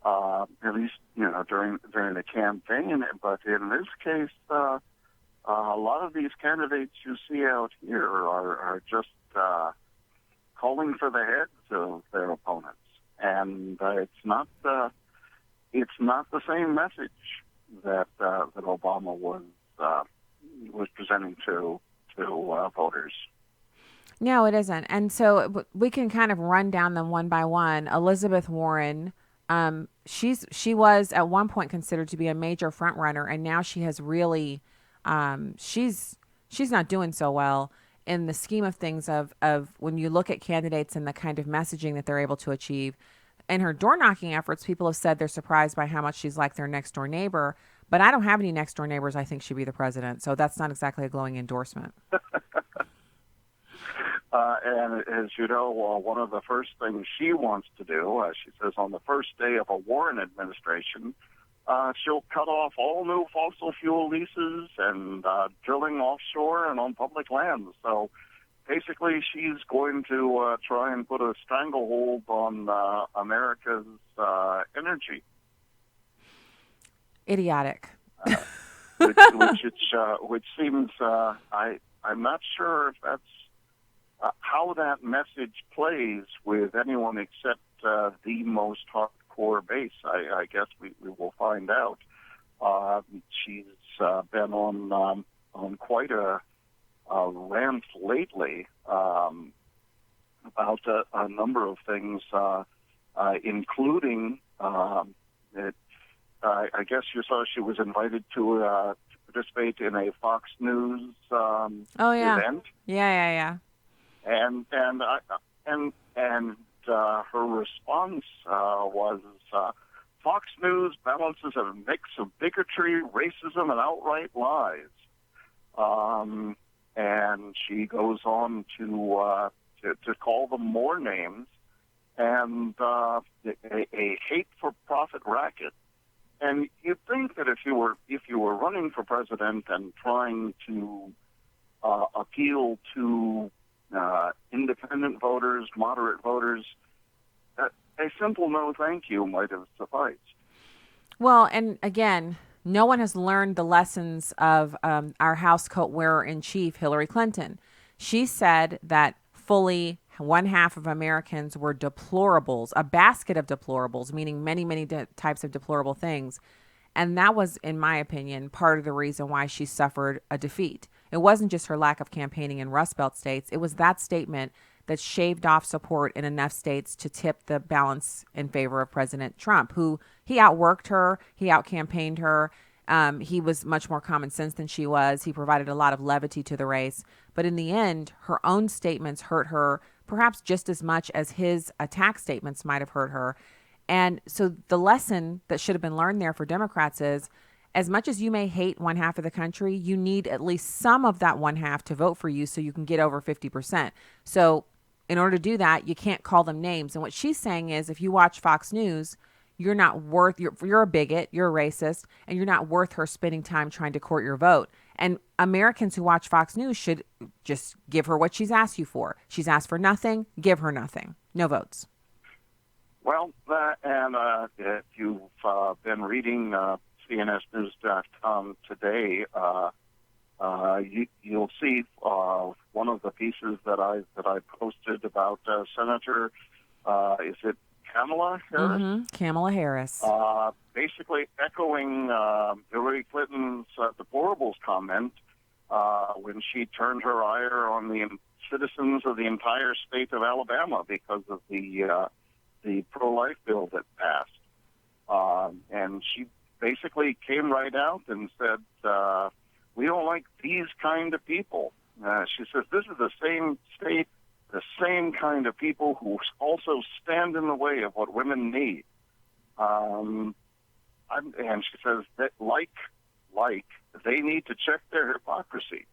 At least during the campaign. But in this case, a lot of these candidates you see out here are just calling for the heads of their opponents, and it's not the same message that Obama was presenting to voters. No, it isn't. And so we can kind of run down them one by one. Elizabeth Warren. She was at one point considered to be a major front runner, and now she has really, she's not doing so well. in the scheme of things of when you look at candidates and the kind of messaging that they're able to achieve. In her door knocking efforts, people have said they're surprised by how much she's like their next door neighbor. But I don't have any next door neighbors I think should be the president. So that's not exactly a glowing endorsement. And as you know, one of the first things she wants to do, as she says, on the first day of a Warren administration, she'll cut off all new fossil fuel leases and drilling offshore and on public lands. So basically, she's going to try and put a stranglehold on America's energy. Idiotic. Which seems, I'm not sure if that's how that message plays with anyone except the most hardcore base. I guess we will find out. She's been on quite a rant lately about a number of things, including that I guess you saw she was invited to participate in a Fox News event. Yeah. And her response was, Fox News balances a mix of bigotry, racism, and outright lies. And she goes on to call them more names and a hate-for-profit racket. And you'd think that if you were running for president and trying to appeal to independent voters, moderate voters, a simple no thank you might have sufficed. Well, and again, no one has learned the lessons of our House coat wearer in chief, Hillary Clinton. She said that fully one half of Americans were deplorables, a basket of deplorables, meaning many, many types of deplorable things. And that was, in my opinion, part of the reason why she suffered a defeat. It wasn't just her lack of campaigning in Rust Belt states. It was that statement that shaved off support in enough states to tip the balance in favor of President Trump, who he outworked her, he outcampaigned her. He was much more common sense than she was. He provided a lot of levity to the race. But in the end, her own statements hurt her perhaps just as much as his attack statements might have hurt her. And so the lesson that should have been learned there for Democrats is, as much as you may hate one half of the country, you need at least some of that one half to vote for you so you can get over 50%. So in order to do that, you can't call them names. And what she's saying is, if you watch Fox News, you're a bigot, you're a racist, and you're not worth her spending time trying to court your vote. And Americans who watch Fox News should just give her what she's asked you for. She's asked for nothing, give her nothing. No votes. Well, and if you've been reading CNSnews.com today, you'll see one of the pieces that I posted about Senator, is it Kamala Harris? Mm-hmm. Kamala Harris. Basically echoing Hillary Clinton's deplorables comment when she turned her ire on the citizens of the entire state of Alabama because of the pro-life bill that passed. And she basically came right out and said, we don't like these kind of people. She says, this is the same state, the same kind of people who also stand in the way of what women need. And she says that like they need to check their hypocrisy.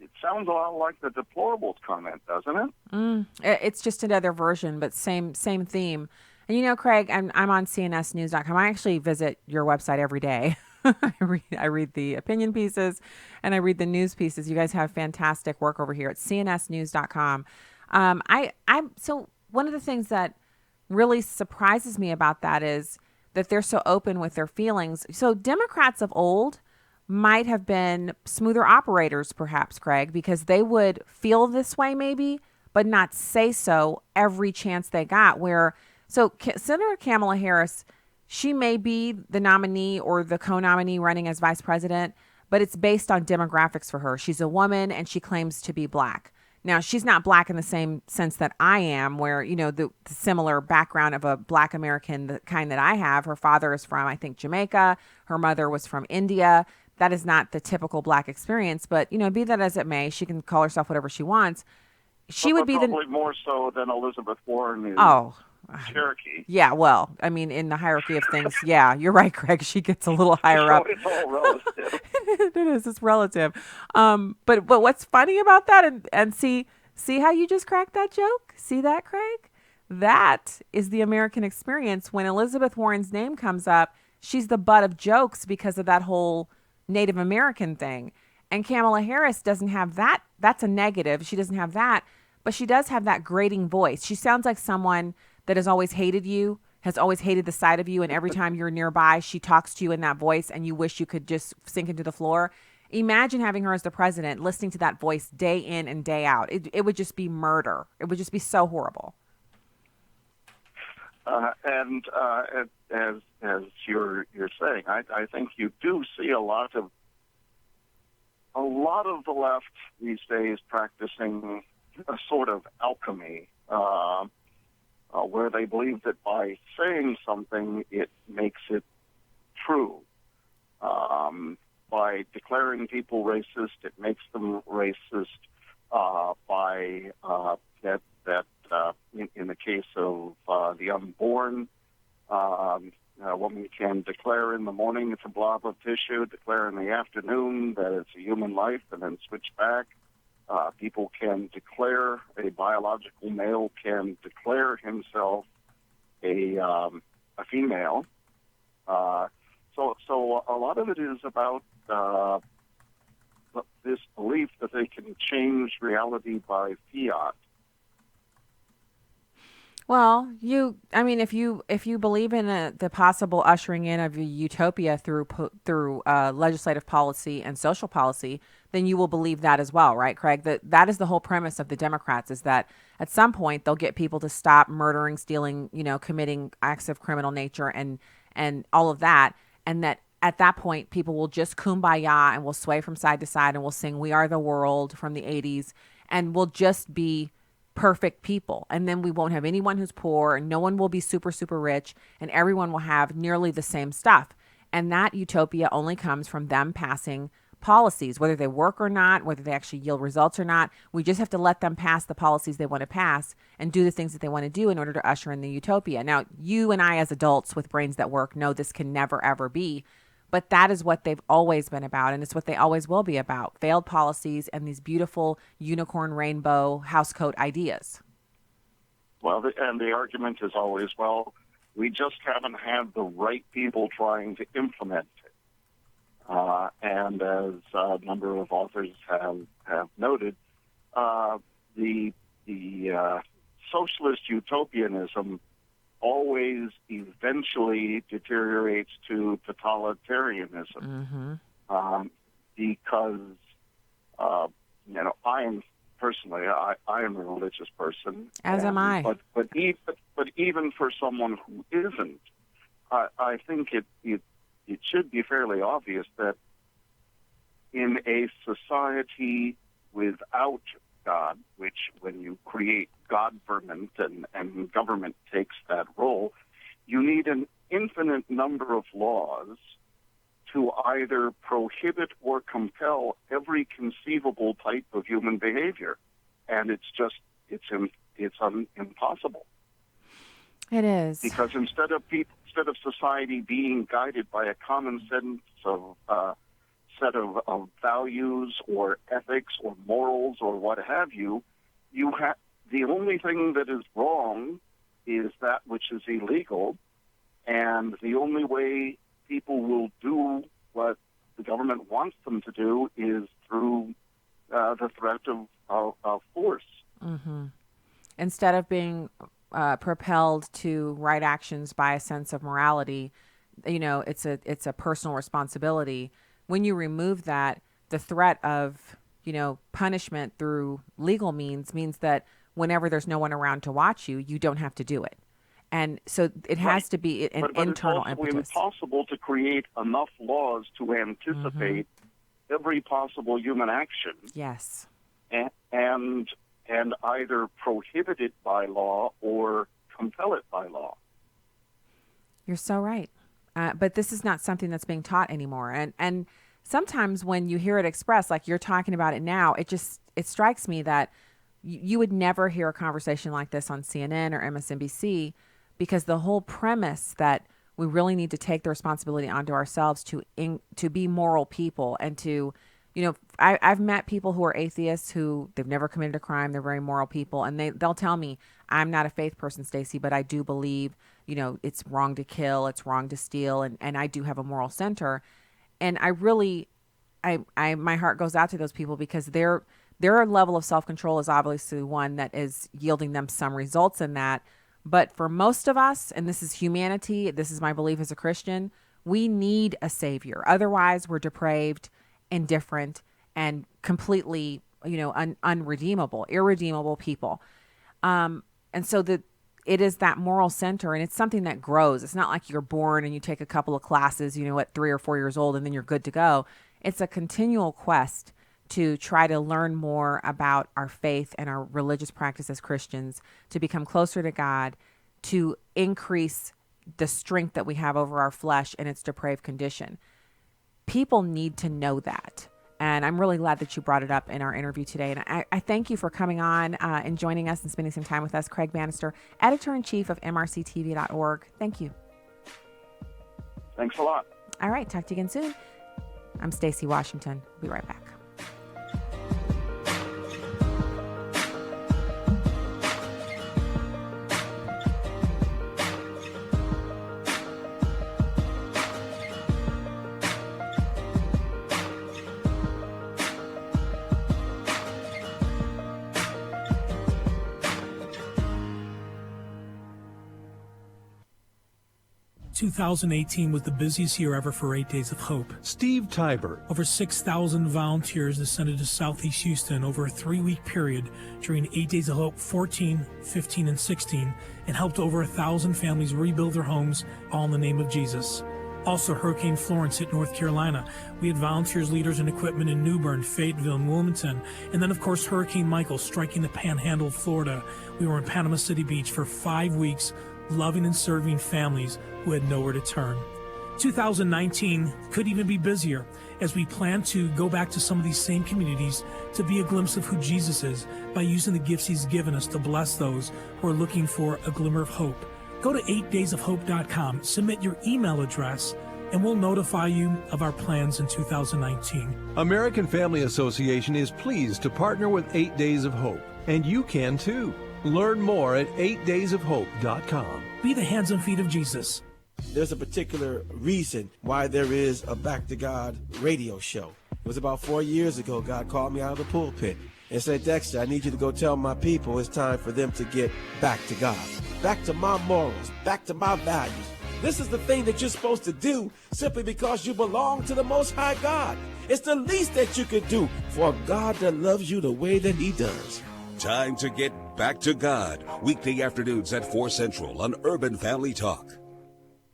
It sounds a lot like the deplorables comment, doesn't it? It's just another version, but same theme. And you know, Craig, I'm on CNSnews.com. I actually visit your website every day. I read the opinion pieces and I read the news pieces. You guys have fantastic work over here at CNSnews.com. So one of the things that really surprises me about that is that they're so open with their feelings. So Democrats of old might have been smoother operators, perhaps, Craig, because they would feel this way maybe, but not say so every chance they got. So Senator Kamala Harris, she may be the nominee or the co-nominee running as vice president, but it's based on demographics for her. She's a woman and she claims to be black. Now, she's not black in the same sense that I am, where, you know, the similar background of a black American, the kind that I have. Her father is from, I think, Jamaica. Her mother was from India. that is not the typical black experience. But, be that as it may, she can call herself whatever she wants. She would be probably more so than Elizabeth Warren is Cherokee. Yeah, well, I mean, in the hierarchy of things, yeah, you're right, Craig. She gets a little higher up. It's all relative. It is. It's relative. But what's funny about that, and see how you just cracked that joke? See that, Craig? That is the American experience. When Elizabeth Warren's name comes up, she's the butt of jokes because of that whole Native American thing. And Kamala Harris doesn't have that. That's a negative. She doesn't have that. But she does have that grating voice. She sounds like someone that has always hated you, has always hated the sight of you. And every time you're nearby, she talks to you in that voice and you wish you could just sink into the floor. Imagine having her as the president, listening to that voice day in and day out. It would just be murder. It would just be so horrible. And as you're saying, I think you do see a lot of the left these days practicing a sort of alchemy, where they believe that by saying something, it makes it true. By declaring people racist, it makes them racist. In the case of the unborn, a woman can declare in the morning it's a blob of tissue, declare in the afternoon that it's a human life, and then switch back. People can declare, a biological male can declare himself a female. So a lot of it is about this belief that they can change reality by fiat. Well, if you believe in the possible ushering in of a utopia through legislative policy and social policy, then you will believe that as well, right, Craig? That is the whole premise of the Democrats, is that at some point they'll get people to stop murdering, stealing, committing acts of criminal nature and all of that, and that at that point people will just kumbaya and will sway from side to side and will sing "We Are the World" from the 80s and will just be perfect people. And then we won't have anyone who's poor, and no one will be super, super rich, and everyone will have nearly the same stuff. And that utopia only comes from them passing policies, whether they work or not, whether they actually yield results or not. We just have to let them pass the policies they want to pass and do the things that they want to do in order to usher in the utopia. Now, you and I as adults with brains that work know this can never, ever be. But that is what they've always been about, and it's what they always will be about: failed policies and these beautiful unicorn rainbow housecoat ideas. Well, and the argument is always, well, we just haven't had the right people trying to implement it. And as a number of authors have noted, the socialist utopianism always eventually deteriorates to totalitarianism, because I am personally I am a religious person, as am I. But even for someone who isn't, I think it should be fairly obvious that in a society without God, which when you create government and government takes that role, you need an infinite number of laws to either prohibit or compel every conceivable type of human behavior. And it's impossible. It is. Because instead of society being guided by a common sense of set of values or ethics or morals or what have you, the only thing that is wrong is that which is illegal, and the only way people will do what the government wants them to do is through the threat of force. Mm-hmm. Instead of being propelled to right actions by a sense of morality, it's a personal responsibility. When you remove that, the threat of, punishment through legal means that whenever there's no one around to watch you, you don't have to do it. And so it has to be an internal impetus. It's impossible to create enough laws to anticipate every possible human action. Yes. And either prohibit it by law or compel it by law. You're so right. But this is not something that's being taught anymore. And sometimes when you hear it expressed, like you're talking about it now, it strikes me that you would never hear a conversation like this on CNN or MSNBC, because the whole premise that we really need to take the responsibility onto ourselves to be moral people and to, I've met people who are atheists who they've never committed a crime. They're very moral people. And they'll tell me, I'm not a faith person, Stacy, but I do believe, it's wrong to kill, it's wrong to steal. And I do have a moral center. And I really, my heart goes out to those people, because their level of self-control is obviously one that is yielding them some results in that. But for most of us, and this is humanity, this is my belief as a Christian, we need a savior. Otherwise, we're depraved, indifferent, and completely, unredeemable, irredeemable people. And so it is that moral center, and it's something that grows. It's not like you're born and you take a couple of classes, at 3 or 4 years old, and then you're good to go. It's a continual quest to try to learn more about our faith and our religious practice as Christians, to become closer to God, to increase the strength that we have over our flesh in its depraved condition. People need to know that. And I'm really glad that you brought it up in our interview today. And I thank you for coming on and joining us and spending some time with us. Craig Bannister, Editor-in-Chief of MRCTV.org. Thank you. Thanks a lot. All right. Talk to you again soon. I'm Stacy Washington. We'll be right back. 2018 was the busiest year ever for 8 Days of Hope. Steve Tybert. Over 6,000 volunteers descended to Southeast Houston over a 3-week period during 8 Days of Hope 14, 15, and 16, and helped over 1,000 families rebuild their homes, all in the name of Jesus. Also, Hurricane Florence hit North Carolina. We had volunteers, leaders, and equipment in New Bern, Fayetteville, and Wilmington. And then, of course, Hurricane Michael striking the Panhandle of Florida. We were in Panama City Beach for 5 weeks, loving and serving families who had nowhere to turn. 2019 could even be busier, as we plan to go back to some of these same communities to be a glimpse of who Jesus is by using the gifts he's given us to bless those who are looking for a glimmer of hope. Go to 8daysofhope.com, submit your email address, and we'll notify you of our plans in 2019. American Family Association is pleased to partner with 8 Days of Hope, and you can too. Learn more at 8daysofhope.com. Be the hands and feet of Jesus. There's a particular reason why there is a Back to God radio show. It was about 4 years ago, God called me out of the pulpit and said, Dexter, I need you to go tell my people it's time for them to get back to God, back to my morals, back to my values. This is the thing that you're supposed to do simply because you belong to the Most High God. It's the least that you could do for a God that loves you the way that he does. Time to get back to God. Weekday afternoons at 4 Central on Urban Family Talk.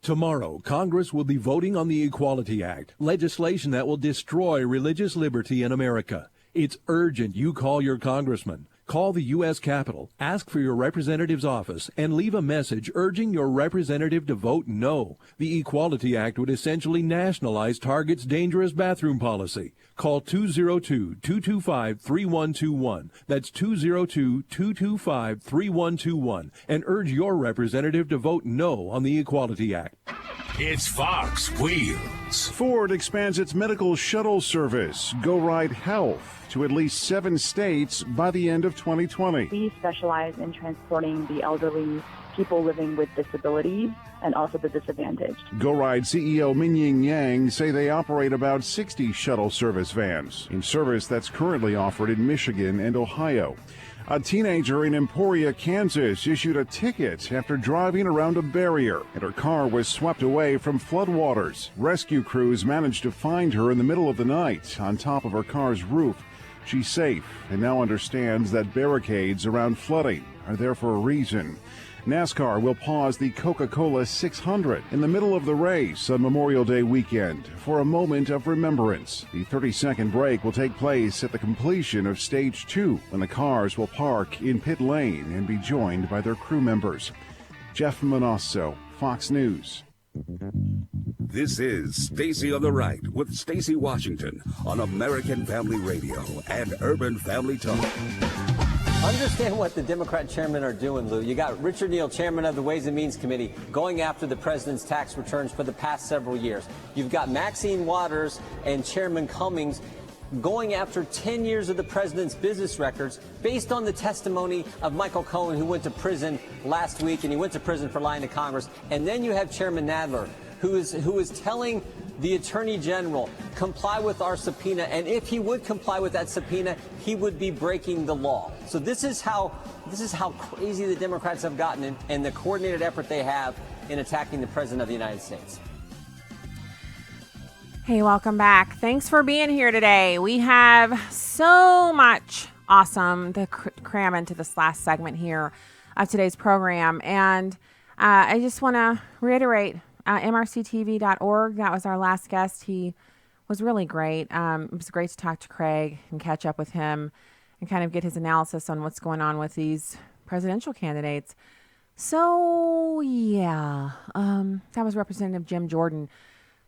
Tomorrow, Congress will be voting on the Equality Act, legislation that will destroy religious liberty in America. It's urgent you call your congressman. Call the U.S. Capitol, ask for your representative's office, and leave a message urging your representative to vote no. The Equality Act would essentially nationalize Target's dangerous bathroom policy. Call 202-225-3121. That's 202-225-3121. And urge your representative to vote no on the Equality Act. It's Fox Wheels. Ford expands its medical shuttle service, Go Ride Health, to at least 7 states by the end of 2020. We specialize in transporting the elderly, people living with disabilities, and also the disadvantaged. Go Ride CEO Minying Yang say they operate about 60 shuttle service vans in service that's currently offered in Michigan and Ohio. A teenager in Emporia, Kansas, issued a ticket after driving around a barrier, and her car was swept away from floodwaters. Rescue crews managed to find her in the middle of the night on top of her car's roof. She's safe and now understands that barricades around flooding are there for a reason. NASCAR will pause the Coca-Cola 600 in the middle of the race on Memorial Day weekend for a moment of remembrance. The 30-second break will take place at the completion of Stage 2, when the cars will park in pit lane and be joined by their crew members. Jeff Manasso, Fox News. This is Stacy on the Right with Stacy Washington on American Family Radio and Urban Family Talk. Understand what the Democrat chairmen are doing, Lou. You got Richard Neal, chairman of the Ways and Means Committee, going after the president's tax returns for the past several years. You've got Maxine Waters and Chairman Cummings going after 10 years of the president's business records based on the testimony of Michael Cohen, who went to prison last week, and he went to prison for lying to Congress. And then you have Chairman Nadler, who is telling the Attorney General, comply with our subpoena, and if he would comply with that subpoena, he would be breaking the law. So this is how crazy the Democrats have gotten and the coordinated effort they have in attacking the President of the United States. Hey, welcome back. Thanks for being here today. We have so much awesome to cram into this last segment here of today's program. And I just want to reiterate, mrctv.org, that was our last guest. He was really great. It was great to talk to Craig and catch up with him and kind of get his analysis on what's going on with these presidential candidates. So, yeah, that was Representative Jim Jordan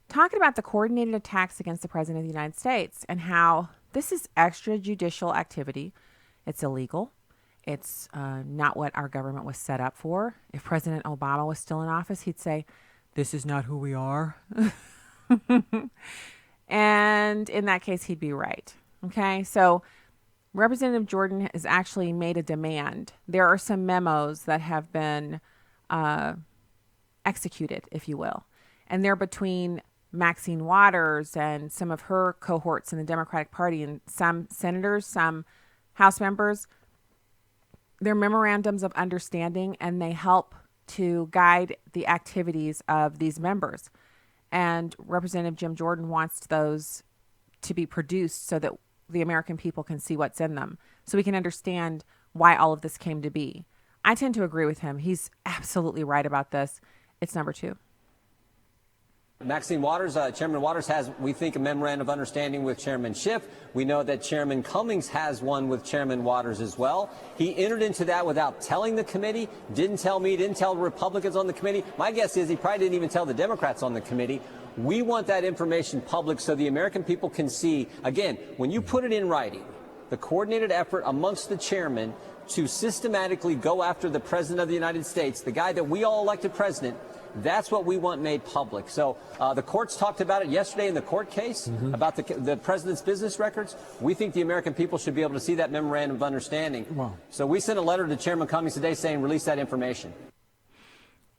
talking about the coordinated attacks against the President of the United States and how this is extrajudicial activity. It's illegal. It's not what our government was set up for. If President Obama was still in office, he'd say, "This is not who we are." And in that case, he'd be right. Okay, so Representative Jordan has actually made a demand. There are some memos that have been executed, if you will, and they're between Maxine Waters and some of her cohorts in the Democratic Party and some senators, some House members. They're memorandums of understanding, and they help to guide the activities of these members. And Representative Jim Jordan wants those to be produced so that the American people can see what's in them, so we can understand why all of this came to be. I tend to agree with him. He's absolutely right about this. It's number 2. Maxine Waters, Chairman Waters has, we think, a memorandum of understanding with Chairman Schiff. We know that Chairman Cummings has one with Chairman Waters as well. He entered into that without telling the committee, didn't tell me, didn't tell the Republicans on the committee. My guess is he probably didn't even tell the Democrats on the committee. We want that information public so the American people can see, again, when you put it in writing, the coordinated effort amongst the chairmen to systematically go after the President of the United States, the guy that we all elected president. That's what we want made public. So the courts talked about it yesterday in the court case about the president's business records. We think the American people should be able to see that memorandum of understanding. Wow. So we sent a letter to Chairman Cummings today saying release that information.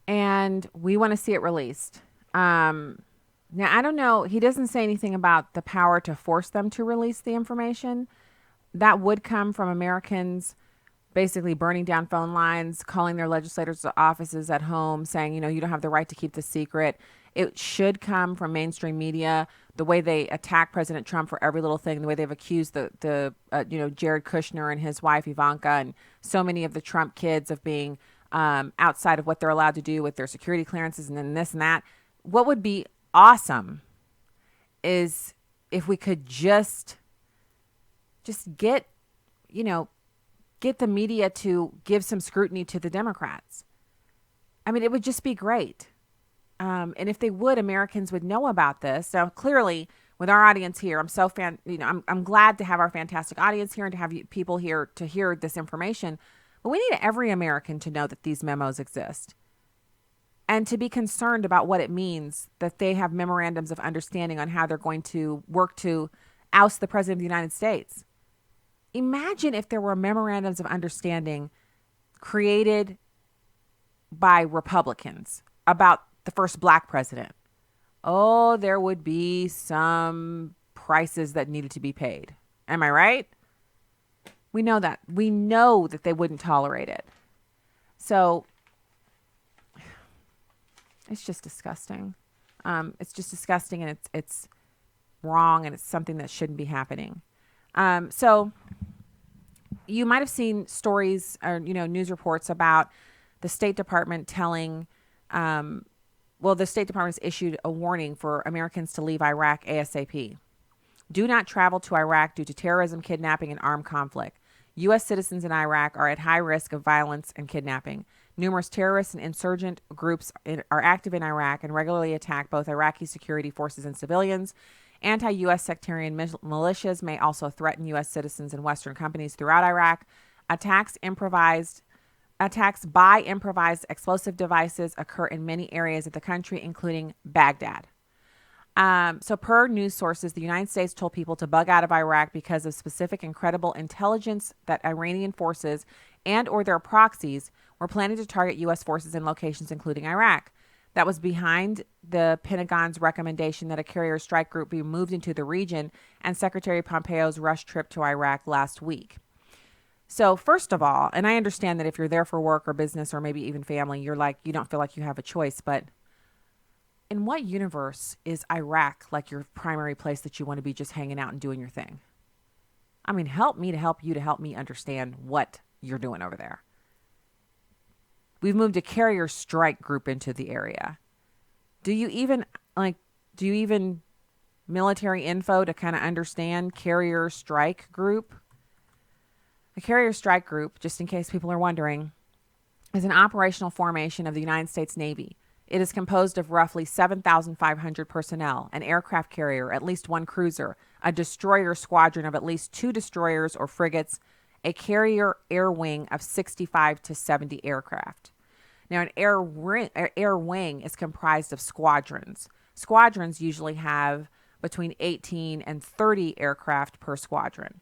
And we want to see it released. Now, I don't know. He doesn't say anything about the power to force them to release the information. That would come from Americans basically burning down phone lines, calling their legislators' offices at home, saying, you don't have the right to keep this secret. It should come from mainstream media, the way they attack President Trump for every little thing, the way they've accused the Jared Kushner and his wife Ivanka and so many of the Trump kids of being outside of what they're allowed to do with their security clearances and then this and that. What would be awesome is if we could just get the media to give some scrutiny to the Democrats. I mean, it would just be great. And if they would, Americans would know about this. So clearly, with our audience here, I'm glad to have our fantastic audience here and to have people here to hear this information. But we need every American to know that these memos exist and to be concerned about what it means that they have memorandums of understanding on how they're going to work to oust the President of the United States. Imagine if there were memorandums of understanding created by Republicans about the first black president. Oh, there would be some prices that needed to be paid. Am I right? We know that. We know that they wouldn't tolerate it. So it's just disgusting. It's just disgusting, and it's wrong, and it's something that shouldn't be happening. So you might have seen stories or, news reports about the State Department telling, the State Department has issued a warning for Americans to leave Iraq ASAP. Do not travel to Iraq due to terrorism, kidnapping, and armed conflict. U.S. citizens in Iraq are at high risk of violence and kidnapping. Numerous terrorist and insurgent groups are active in Iraq and regularly attack both Iraqi security forces and civilians. Anti-U.S. sectarian militias may also threaten U.S. citizens and Western companies throughout Iraq. Attacks by improvised explosive devices occur in many areas of the country, including Baghdad. So per news sources, the United States told people to bug out of Iraq because of specific and credible intelligence that Iranian forces and or their proxies were planning to target U.S. forces in locations including Iraq. That was behind the Pentagon's recommendation that a carrier strike group be moved into the region and Secretary Pompeo's rush trip to Iraq last week. So first of all, and I understand that if you're there for work or business or maybe even family, you don't feel like you have a choice, but in what universe is Iraq like your primary place that you want to be just hanging out and doing your thing? I mean, help me to help you to help me understand what you're doing over there. We've moved a carrier strike group into the area. Do you even military info to kind of understand carrier strike group? A carrier strike group, just in case people are wondering, is an operational formation of the United States Navy. It is composed of roughly 7,500 personnel, an aircraft carrier, at least one cruiser, a destroyer squadron of at least 2 destroyers or frigates, a carrier air wing of 65 to 70 aircraft. Now, an air wing is comprised of squadrons. Squadrons usually have between 18 and 30 aircraft per squadron.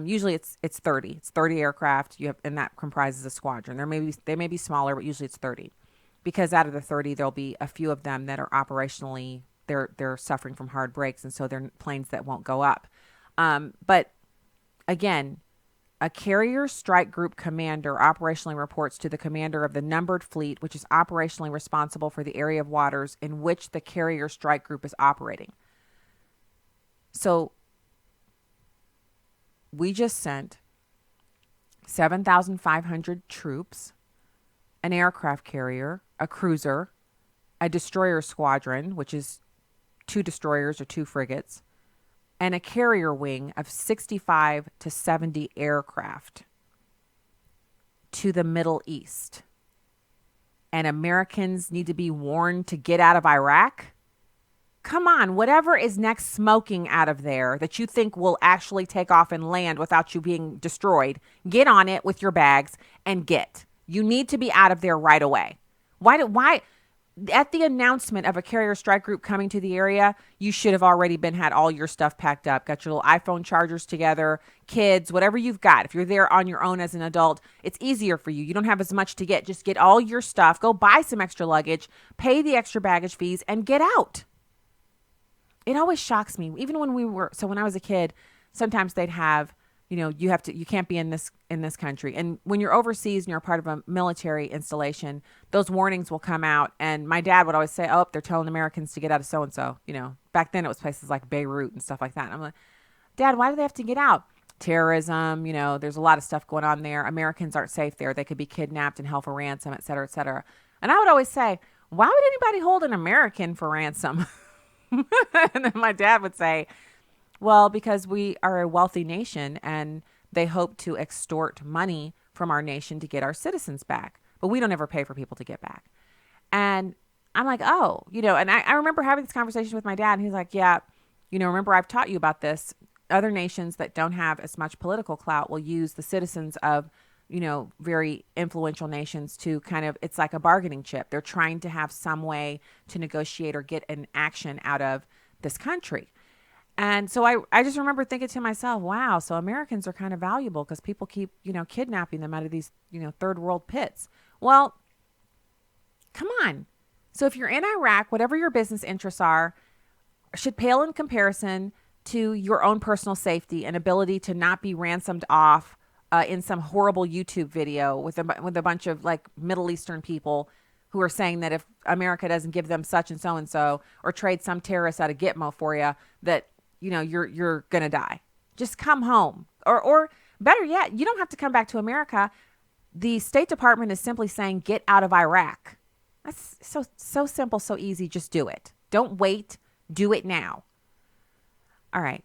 Usually it's 30. It's 30 aircraft. And that comprises a squadron. They may be smaller, but usually it's 30. Because out of the 30, there'll be a few of them that are operationally they're suffering from hard breaks, and so they're planes that won't go up. But again, a carrier strike group commander operationally reports to the commander of the numbered fleet, which is operationally responsible for the area of waters in which the carrier strike group is operating. So we just sent 7,500 troops, an aircraft carrier, a cruiser, a destroyer squadron, which is 2 destroyers or 2 frigates, and a carrier wing of 65 to 70 aircraft to the Middle East. And Americans need to be warned to get out of Iraq? Come on, whatever is next smoking out of there that you think will actually take off and land without you being destroyed, get on it with your bags and get. You need to be out of there right away. Why? At the announcement of a carrier strike group coming to the area, you should have already had all your stuff packed up, got your little iPhone chargers together, kids, whatever you've got. If you're there on your own as an adult, it's easier for you. You don't have as much to get. Just get all your stuff, go buy some extra luggage, pay the extra baggage fees, and get out. It always shocks me. Even when when I was a kid, sometimes they'd have, you can't be in this country. And when you're overseas and you're a part of a military installation, those warnings will come out. And my dad would always say, oh, they're telling Americans to get out of so-and-so. Back then it was places like Beirut and stuff like that. And I'm like, Dad, why do they have to get out? Terrorism, there's a lot of stuff going on there. Americans aren't safe there. They could be kidnapped and held for ransom, et cetera, et cetera. And I would always say, why would anybody hold an American for ransom? And then my dad would say, well, because we are a wealthy nation and they hope to extort money from our nation to get our citizens back. But we don't ever pay for people to get back. And I'm like, oh, and I remember having this conversation with my dad. And he's like, yeah, remember I've taught you about this. Other nations that don't have as much political clout will use the citizens of, very influential nations to it's like a bargaining chip. They're trying to have some way to negotiate or get an action out of this country. And so I just remember thinking to myself, wow, so Americans are kind of valuable because people keep, kidnapping them out of these, third world pits. Well, come on. So if you're in Iraq, whatever your business interests are, should pale in comparison to your own personal safety and ability to not be ransomed off in some horrible YouTube video with a bunch of Middle Eastern people who are saying that if America doesn't give them such and so or trade some terrorist out of Gitmo for you, that you're going to die. Just come home. Or better yet, you don't have to come back to America. The State Department is simply saying, get out of Iraq. That's so simple, so easy. Just do it. Don't wait. Do it now. All right.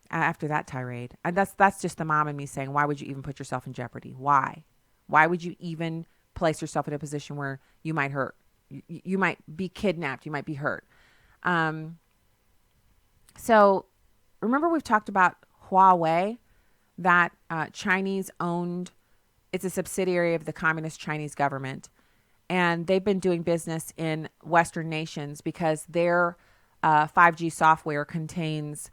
After that tirade, and that's just the mom and me saying, why would you even put yourself in jeopardy? Why would you even place yourself in a position where you might hurt. You might be kidnapped. You might be hurt. So remember we've talked about Huawei, that Chinese owned, it's a subsidiary of the Communist Chinese government. And they've been doing business in Western nations because their 5G software contains,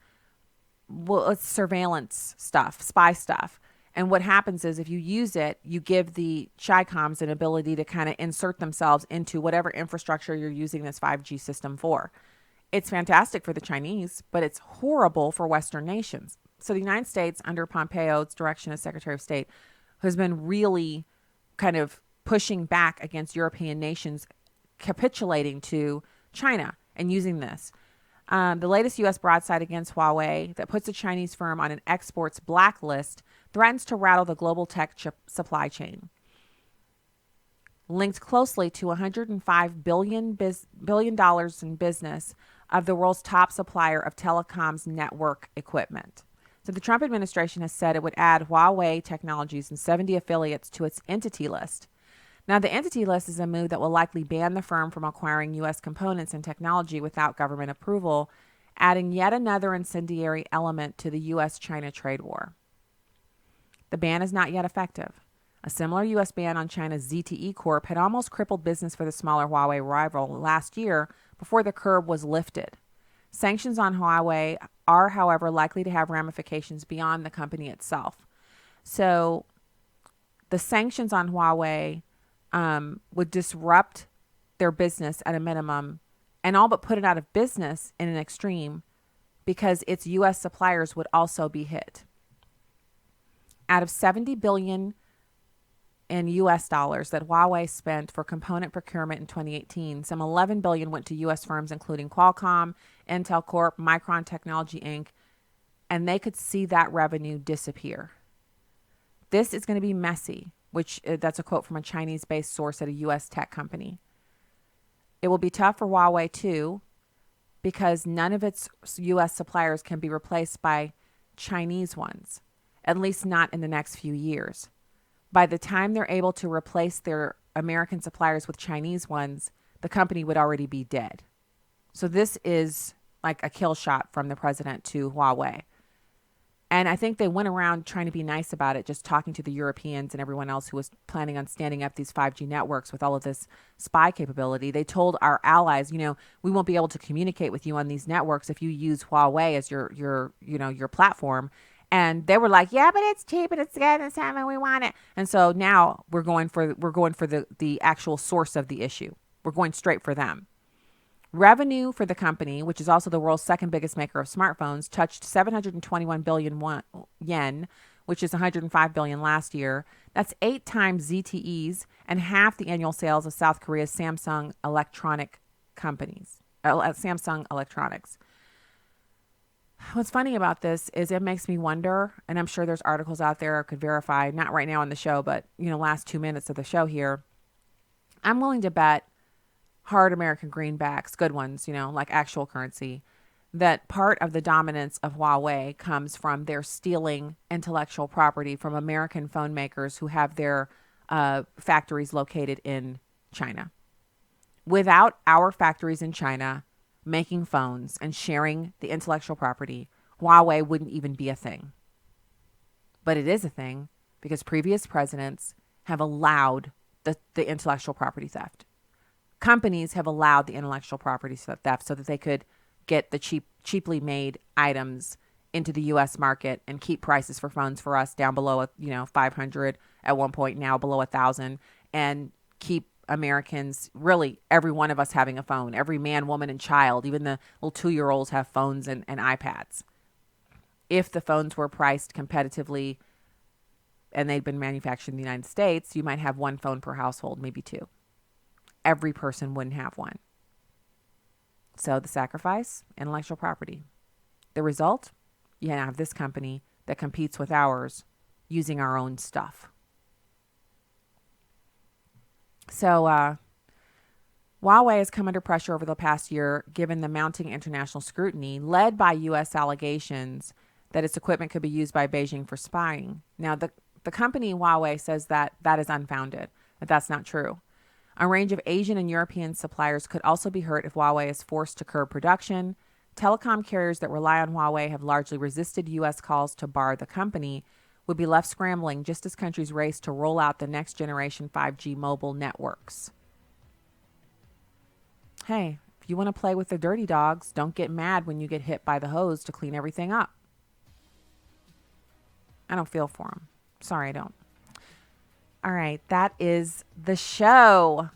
well, it's surveillance stuff, spy stuff. And what happens is if you use it, you give the Chi-Coms an ability to kind of insert themselves into whatever infrastructure you're using this 5G system for. It's fantastic for the Chinese, but it's horrible for Western nations. So the United States, under Pompeo's direction as Secretary of State, has been really kind of pushing back against European nations capitulating to China and using this. The latest U.S. broadside against Huawei that puts the Chinese firm on an exports blacklist threatens to rattle the global tech chip supply chain. Linked closely to $105 billion in business of the world's top supplier of telecoms network equipment. So the Trump administration has said it would add Huawei Technologies and 70 affiliates to its entity list. Now, the entity list is a move that will likely ban the firm from acquiring U.S. components and technology without government approval, adding yet another incendiary element to the U.S.-China trade war. The ban is not yet effective. A similar U.S. ban on China's ZTE Corp had almost crippled business for the smaller Huawei rival last year before the curb was lifted. Sanctions on Huawei are, however, likely to have ramifications beyond the company itself. So the sanctions on Huawei would disrupt their business at a minimum and all but put it out of business in an extreme because its U.S. suppliers would also be hit. Out of $70 billion in U.S. dollars that Huawei spent for component procurement in 2018, some $11 billion went to U.S. firms including Qualcomm, Intel Corp, Micron Technology Inc., and they could see that revenue disappear. This is going to be messy, which that's a quote from a Chinese-based source at a U.S. tech company. It will be tough for Huawei, too, because none of its U.S. suppliers can be replaced by Chinese ones, at least not in the next few years. By the time they're able to replace their American suppliers with Chinese ones, the company would already be dead. So this is like a kill shot from the president to Huawei. And I think they went around trying to be nice about it, just talking to the Europeans and everyone else who was planning on standing up these 5G networks with all of this spy capability. They told our allies, we won't be able to communicate with you on these networks if you use Huawei as your platform. And they were like, yeah, but it's cheap and it's good and it's time and we want it. And so now we're going for the actual source of the issue. We're going straight for them. Revenue for the company, which is also the world's second biggest maker of smartphones, touched 721 billion yen, which is 105 billion last year. That's 8 times ZTE's and half the annual sales of South Korea's Samsung Electronics. What's funny about this is it makes me wonder, and I'm sure there's articles out there I could verify, not right now on the show, but last 2 minutes of the show here. I'm willing to bet hard American greenbacks, good ones, like actual currency, that part of the dominance of Huawei comes from their stealing intellectual property from American phone makers who have their factories located in China. Without our factories in China making phones and sharing the intellectual property, Huawei wouldn't even be a thing. But it is a thing because previous presidents have allowed the intellectual property theft. Companies have allowed the intellectual property theft so that they could get the cheaply made items into the U.S. market and keep prices for phones for us down below, $500 at one point, now below $1,000, and keep Americans, really every one of us having a phone, every man, woman, and child, even the little 2-year-olds have phones and iPads. If the phones were priced competitively and they'd been manufactured in the United States, you might have one phone per household, maybe 2. Every person wouldn't have one. So the sacrifice, intellectual property. The result, you have this company that competes with ours using our own stuff. So Huawei has come under pressure over the past year, given the mounting international scrutiny led by U.S. allegations that its equipment could be used by Beijing for spying. Now, the company Huawei says that is unfounded. that that's not true. A range of Asian and European suppliers could also be hurt if Huawei is forced to curb production. Telecom carriers that rely on Huawei have largely resisted U.S. calls to bar the company, would be left scrambling just as countries race to roll out the next generation 5G mobile networks. Hey, if you want to play with the dirty dogs, don't get mad when you get hit by the hose to clean everything up. I don't feel for them. Sorry, I don't. All right, that is the show.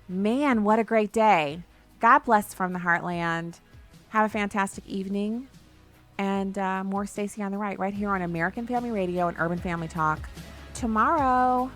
Man, what a great day. God bless from the Heartland. Have a fantastic evening. And more Stacy on the right here on American Family Radio and Urban Family Talk tomorrow.